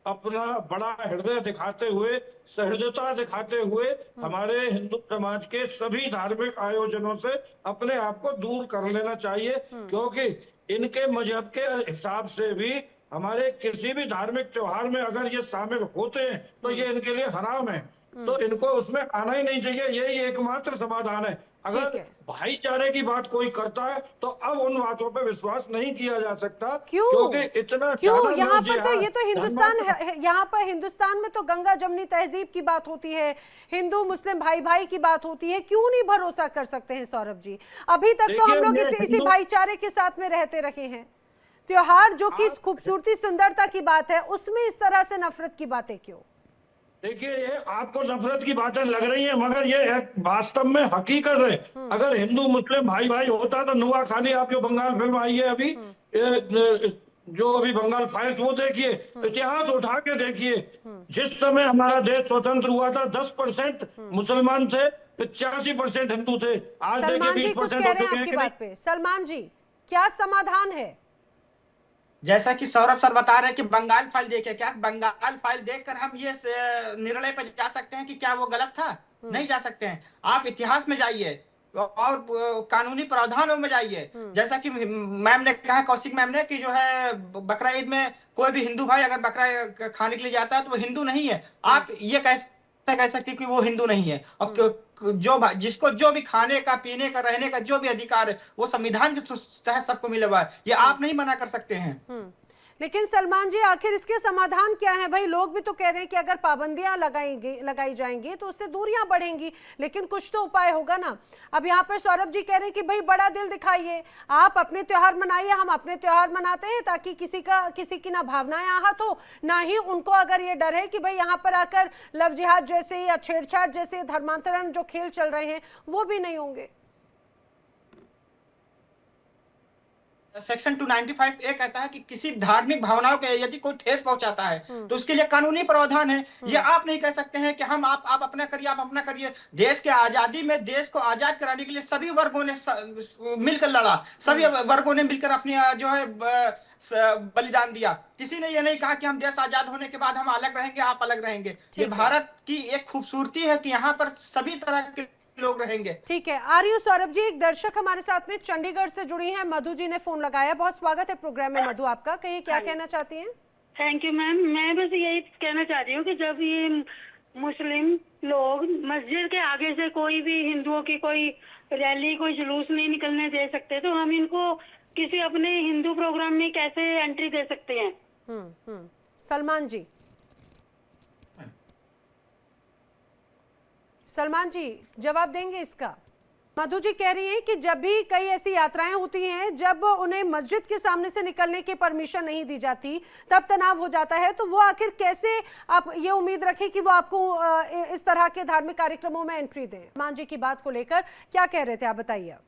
अपना बड़ा हृदय दिखाते हुए, सहृदयता दिखाते हुए हमारे हिंदू समाज के सभी धार्मिक आयोजनों से अपने आप को दूर कर लेना चाहिए। क्योंकि इनके मजहब के हिसाब से भी हमारे किसी भी धार्मिक त्योहार में अगर ये शामिल होते हैं तो ये इनके लिए हराम है, तो इनको उसमें आना ही नहीं चाहिए। यही एकमात्र समाधान है। अगर भाईचारे की बात कोई करता है तो अब उन बातों पे विश्वास नहीं किया जा सकता। क्योंकि इतना यहाँ पर तो ये तो हिंदुस्तान है, यहाँ पर हिंदुस्तान में तो गंगा जमनी तहजीब की बात होती है, हिंदू मुस्लिम भाई भाई की बात होती है। क्यों नहीं भरोसा कर सकते हैं सौरभ जी? अभी तक तो हम लोग इसी भाईचारे के साथ में रहते रहे हैं। त्योहार जो कि खूबसूरती सुंदरता की बात है, उसमें इस तरह से नफरत की बातें क्यों? देखिए, ये आपको नफरत की बातें लग रही हैं, मगर ये वास्तव में हकीकत है। अगर हिंदू मुस्लिम भाई भाई होता तो नुआ खाली, आप जो बंगाल फिल्म आई है अभी, जो अभी बंगाल फाइल्स, वो देखिए, इतिहास उठा के देखिए। जिस समय हमारा देश स्वतंत्र हुआ था 10% मुसलमान थे, 85% हिंदू थे। आज देखिए 20% हो चुके हैं। सलमान जी, क्या समाधान है? जैसा कि सौरभ सर बता रहे हैं कि बंगाल फाइल देखे, क्या बंगाल फाइल देखकर हम ये निर्णय पर जा सकते हैं कि क्या वो गलत था? नहीं जा सकते हैं। आप इतिहास में जाइए और कानूनी प्रावधानों में जाइए। जैसा कि मैम ने कहा, कौशिक मैम ने, कि जो है बकरा ईद में कोई भी हिंदू भाई अगर बकरा खाने के लिए जाता है तो वो हिंदू नहीं है। आप ये कह सकते कि वो हिंदू नहीं है। और जिसको जो भी खाने का, पीने का, रहने का जो भी अधिकार है वो संविधान के तहत सबको मिला हुआ है। ये आप नहीं मना कर सकते हैं। लेकिन सलमान जी, आखिर इसके समाधान क्या है? भाई लोग भी तो कह रहे हैं कि अगर पाबंदियां लगाई जाएंगी तो उससे दूरियां बढ़ेंगी, लेकिन कुछ तो उपाय होगा ना। अब यहाँ पर सौरभ जी कह रहे हैं कि भाई बड़ा दिल दिखाइए, आप अपने त्योहार मनाइए, हम अपने त्योहार मनाते हैं, ताकि किसी की ना भावनाएं आहत हो, ना ही उनको अगर ये डर है कि भाई यहाँ पर आकर लव जिहाद जैसे या छेड़छाड़ जैसे धर्मांतरण जो खेल चल रहे हैं वो भी नहीं होंगे। सेक्शन 295 ए कहता है कि किसी धार्मिक भावनाओं के यदि कोई ठेस पहुंचाता है तो उसके लिए कानूनी प्रावधान है। ये आप नहीं कह सकते हैं कि हम आप अपना करिए, आप अपना करिए। देश के आजादी में देश को आजाद कराने के लिए सभी वर्गों ने मिलकर लड़ा, सभी वर्गों ने मिलकर अपनी जो है बलिदान दिया। किसी ने ये नहीं कहा कि हम देश आजाद होने के बाद हम अलग रहेंगे, आप अलग रहेंगे। ये भारत की एक खूबसूरती है कि यहाँ पर सभी तरह के लोग रहेंगे। ठीक है, आर्यू सौरभ जी, एक दर्शक हमारे साथ में चंडीगढ़ से जुड़ी हैं, मधु जी ने फोन लगाया। बहुत स्वागत है प्रोग्राम में मधु आपका, कहिए क्या कहना चाहती हैं? Thank you ma'am. मैं बस यही कहना चाह रही हूँ कि जब ये मुस्लिम लोग मस्जिद के आगे से कोई भी हिंदुओं की कोई रैली, कोई जुलूस नहीं निकलने दे सकते, तो हम इनको किसी अपने हिंदू प्रोग्राम में कैसे एंट्री दे सकते हैं? सलमान जी, सलमान जी जवाब देंगे इसका? मधु जी कह रही हैं कि जब भी कई ऐसी यात्राएं होती हैं जब उन्हें मस्जिद के सामने से निकलने की परमिशन नहीं दी जाती तब तनाव हो जाता है, तो वो आखिर कैसे आप ये उम्मीद रखें कि वो आपको इस तरह के धार्मिक कार्यक्रमों में एंट्री दें? सलमान जी की बात को लेकर क्या कह रहे थे आप, बताइए आप।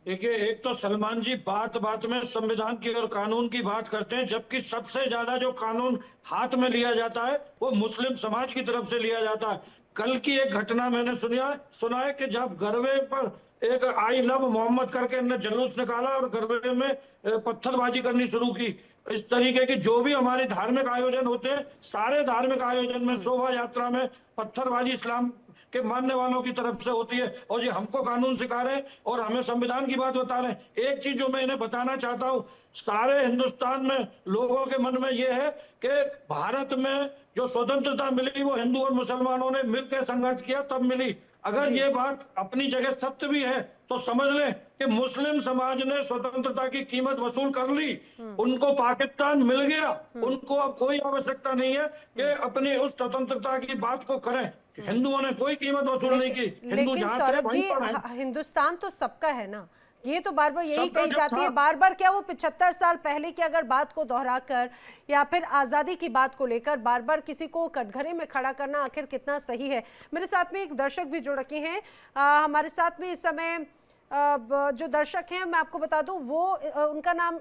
देखिए, एक तो सलमान जी बात बात में संविधान की और कानून की बात करते हैं, जबकि सबसे ज्यादा जो कानून हाथ में लिया जाता है वो मुस्लिम समाज की तरफ से लिया जाता है। कल की एक घटना मैंने सुना है कि जब गरबे पर एक आई लव मोहम्मद करके इन्होंने जुलूस निकाला और गरबे में पत्थरबाजी करनी शुरू की। इस तरीके की जो भी हमारे धार्मिक आयोजन होते हैं, सारे धार्मिक आयोजन में शोभा यात्रा में पत्थरबाजी इस्लाम के मानने वालों की तरफ से होती है, और ये हमको कानून सिखा रहे हैं और हमें संविधान की बात बता रहे हैं। एक चीज जो मैं इन्हें बताना चाहता हूँ, सारे हिंदुस्तान में लोगों के मन में ये है कि भारत में जो स्वतंत्रता मिली वो हिंदू और मुसलमानों ने मिलकर संघर्ष किया तब मिली। अगर ये बात अपनी जगह सत्य भी है तो समझ लें कि मुस्लिम समाज ने स्वतंत्रता की कीमत वसूल कर ली, उनको पाकिस्तान मिल गया, उनको अब कोई आवश्यकता नहीं है कि अपनी उस स्वतंत्रता की बात को करें। हिंदुओं ने कोई कीमत वसूल नहीं की। हिंदू जहाँ थे वहीं पर हैं। हिंदुस्तान तो सबका है ना, ये तो बार बार यही कही जाती है, बार बार क्या वो 75 साल पहले की अगर बात को दोहराकर या फिर आज़ादी की बात को लेकर बार बार किसी को कटघरे में खड़ा करना आखिर कितना सही है? मेरे साथ में एक दर्शक भी जुड़ रखे हैं हमारे साथ में इस समय। जो दर्शक हैं मैं आपको बता दूं, वो उनका नाम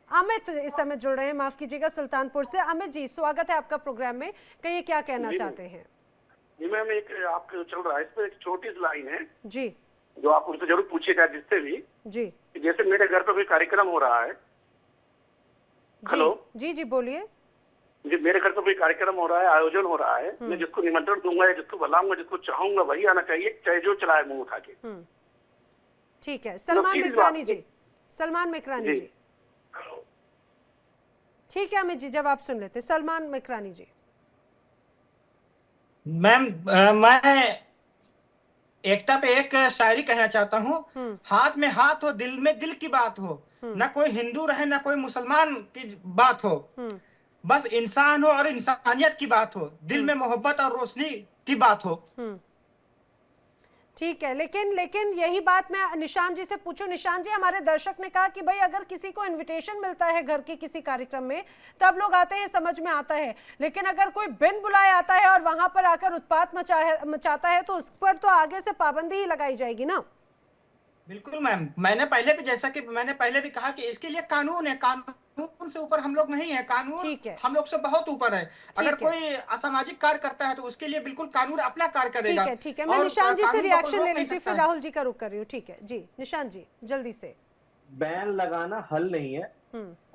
अमित इस समय जुड़ रहे हैं, माफ कीजिएगा, सुल्तानपुर से। अमित जी स्वागत है आपका प्रोग्राम में, कहिए क्या कहना चाहते हैं? जी मैम, एक आपके चल रहा है, इस पर एक छोटी सी लाइन है जी जो आप उनसे जरूर पूछिएगा जिससे भी जी। जैसे मेरे घर पर कोई कार्यक्रम हो रहा है। हेलो जी जी बोलिए जी। मेरे घर पर कोई कार्यक्रम हो रहा है, आयोजन हो रहा है, मैं जिसको निमंत्रण दूंगा या जिसको बुलाऊंगा, जिसको चाहूंगा वही आना चाहिए, चाहे जो चलाए मुंह उठा के। ठीक है, सलमान मिकरानी जी, सलमान मिकरानी जी। ठीक है अमित जी, जब आप सुन लेते। सलमान मिकरानी जी। मैम, मैं एकता पे एक शायरी कहना चाहता हूँ। हाथ में हाथ हो, दिल में दिल की बात हो, ना कोई हिंदू रहे ना कोई मुसलमान की बात हो, बस इंसान हो और इंसानियत की बात हो, दिल में मोहब्बत और रोशनी की बात हो। ठीक है, लेकिन यही बात मैं निशान जी से पूछूं। निशान जी, हमारे दर्शक ने कहा कि भाई अगर किसी को इनविटेशन मिलता है घर के किसी कार्यक्रम में तब लोग आते हैं, समझ में आता है, लेकिन अगर कोई बिन बुलाए आता है और वहां पर आकर उत्पात मचाता है तो उस पर तो आगे से पाबंदी ही लगाई जाएगी ना? बिल्कुल मैम, मैंने पहले भी जैसा कि मैंने पहले भी कहा कि इसके लिए कानून है, कानून से ऊपर हम लोग नहीं है, कानून हम लोग से बहुत ऊपर है। अगर कोई असामाजिक कार्य करता है तो उसके लिए बिल्कुल कानून अपना कार्य करेगा। ठीक है, मैं निशान जी से रिएक्शन ले लेती हूँ, फिर राहुल जी का रुख कर रही हूँ। ठीक है जी, निशान जी जल्दी से। बैन लगाना हल नहीं है,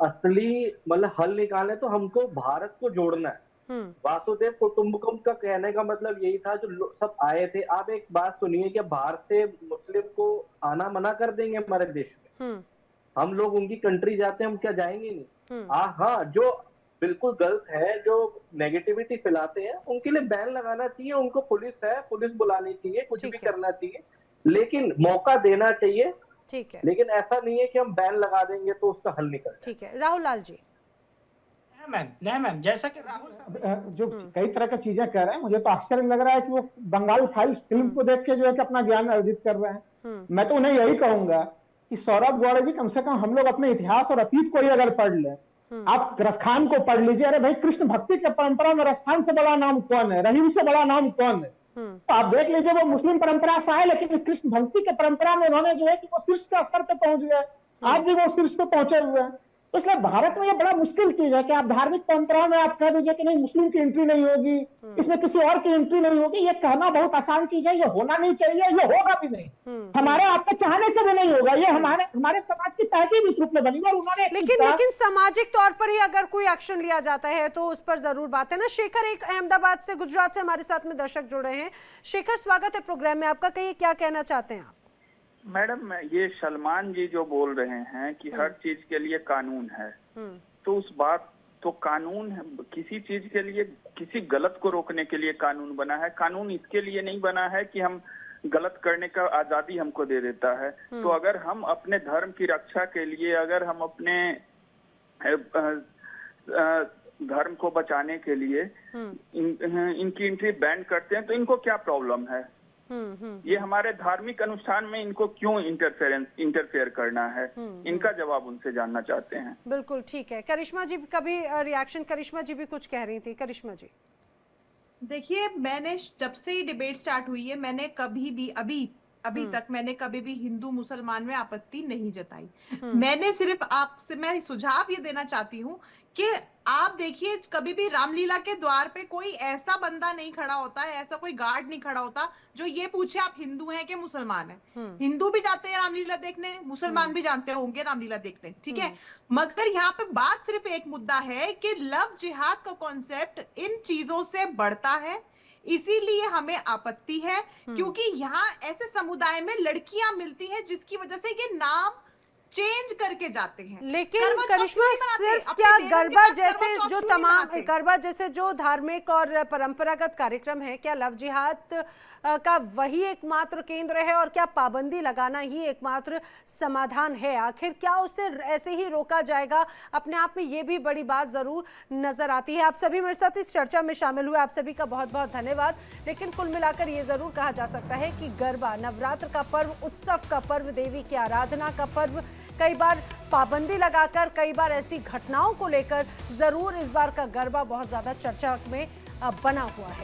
असली मतलब हल निकालने तो हमको भारत को जोड़ना है। वासुदेव कुटुंबकम का कहने का मतलब यही था, जो सब आए थे। आप एक बात सुनिए कि बाहर से मुस्लिम को आना मना कर देंगे हमारे देश में? हम लोग उनकी कंट्री जाते हैं, हम क्या जाएंगे नहीं? हाँ, जो बिल्कुल गलत है, जो नेगेटिविटी फैलाते हैं, उनके लिए बैन लगाना चाहिए। उनको पुलिस है, पुलिस बुलानी चाहिए, कुछ भी करना चाहिए, लेकिन मौका देना चाहिए। ठीक है, लेकिन ऐसा नहीं है कि हम बैन लगा देंगे तो उसका हल निकल जाए। ठीक है, राहुल लाल जी। नहीं मैम, जैसा कि राहुल जो कई तरह की चीजें कह रहे हैं, मुझे तो आश्चर्य लग रहा है कि वो बंगाल फाइल्स फिल्म को देख के जो है कि अपना ज्ञान अर्जित कर रहे हैं। मैं तो उन्हें यही कहूंगा कि सौरभ गौड़े जी, कम से कम हम लोग अपने इतिहास और अतीत को ही अगर पढ़ लें, आप रसखान को पढ़ लीजिए। अरे भाई, कृष्ण भक्ति के परंपरा में रसखान से बड़ा नाम कौन है? रहीम से बड़ा नाम कौन है? तो आप देख लीजिए, वो मुस्लिम परंपरा से आए, लेकिन कृष्ण भक्ति के परंपरा में उन्होंने जो है कि वो शीर्ष के स्तर पे पहुंच गए। आज भी वो शीर्ष पे पहुंचे हुए हैं। तो इसलिए भारत में ये बड़ा मुश्किल चीज है कि आप धार्मिक परंपराओं में आप कह दीजिए कि नहीं मुस्लिम की एंट्री नहीं होगी, इसमें किसी और की एंट्री नहीं होगी। ये कहना बहुत आसान चीज है, ये होना नहीं चाहिए, ये होगा भी नहीं, हमारे आपके चाहने से भी नहीं होगा। ये हमारे समाज की तहकीब इस रूप में बनी और उन्होंने लेकिन सामाजिक तौर पर ही अगर कोई एक्शन लिया जाता है तो उस पर जरूर बात है ना। शेखर एक अहमदाबाद से, गुजरात से हमारे साथ में दर्शक जुड़ रहे हैं। शेखर, स्वागत है प्रोग्राम में आपका। कहिए क्या कहना चाहते हैं आप? मैडम, ये सलमान जी जो बोल रहे हैं कि हर चीज के लिए कानून है, तो उस बात तो कानून है, किसी चीज के लिए किसी गलत को रोकने के लिए कानून बना है। कानून इसके लिए नहीं बना है कि हम गलत करने का आजादी हमको दे देता है। तो अगर हम अपने धर्म की रक्षा के लिए, अगर हम अपने धर्म को बचाने के लिए इनकी एंट्री बैन करते हैं तो इनको क्या प्रॉब्लम है? ये हमारे धार्मिक अनुष्ठान में इनको क्यों इंटरफेयर करना है? इनका जवाब उनसे जानना चाहते हैं। बिल्कुल ठीक है। करिश्मा जी का भी रिएक्शन, करिश्मा जी भी कुछ कह रही थी। करिश्मा जी, देखिए, मैंने जब से ही डिबेट स्टार्ट हुई है, मैंने कभी भी अभी तक मैंने कभी भी हिंदू मुसलमान में आपत्ति नहीं जताई। मैंने सिर्फ आपसे मैं सुझाव ये देना चाहती हूँ कि आप देखिए, कभी भी रामलीला के द्वार पे कोई ऐसा बंदा नहीं खड़ा होता है, ऐसा कोई गार्ड नहीं खड़ा होता जो ये पूछे आप हिंदू हैं कि मुसलमान हैं। हिंदू भी जाते हैं रामलीला देखने, मुसलमान भी जानते होंगे रामलीला देखने, ठीक है। मगर यहाँ पे बात सिर्फ एक मुद्दा है कि लव जिहाद का कॉन्सेप्ट इन चीजों से बढ़ता है, इसीलिए हमें आपत्ति है। क्योंकि यहाँ ऐसे समुदाय में लड़कियां मिलती हैं जिसकी वजह से ये नाम चेंज करके जाते हैं। लेकिन करिश्मा, सिर्फ क्या गरबा जैसे जो धार्मिक और परंपरागत कार्यक्रम है, क्या लव जिहाद का वही एकमात्र केंद्र है और क्या पाबंदी लगाना ही एकमात्र समाधान है? आखिर क्या उससे ऐसे ही रोका जाएगा? अपने आप में ये भी बड़ी बात जरूर नजर आती है। आप सभी मेरे साथ इस चर्चा में शामिल हुए, आप सभी का बहुत बहुत धन्यवाद। लेकिन कुल मिलाकर ये जरूर कहा जा सकता है कि गरबा नवरात्र का पर्व, उत्सव का पर्व, देवी की आराधना का पर्व, कई बार पाबंदी लगाकर, कई बार ऐसी घटनाओं को लेकर जरूर इस बार का गरबा बहुत ज्यादा चर्चा में बना हुआ है।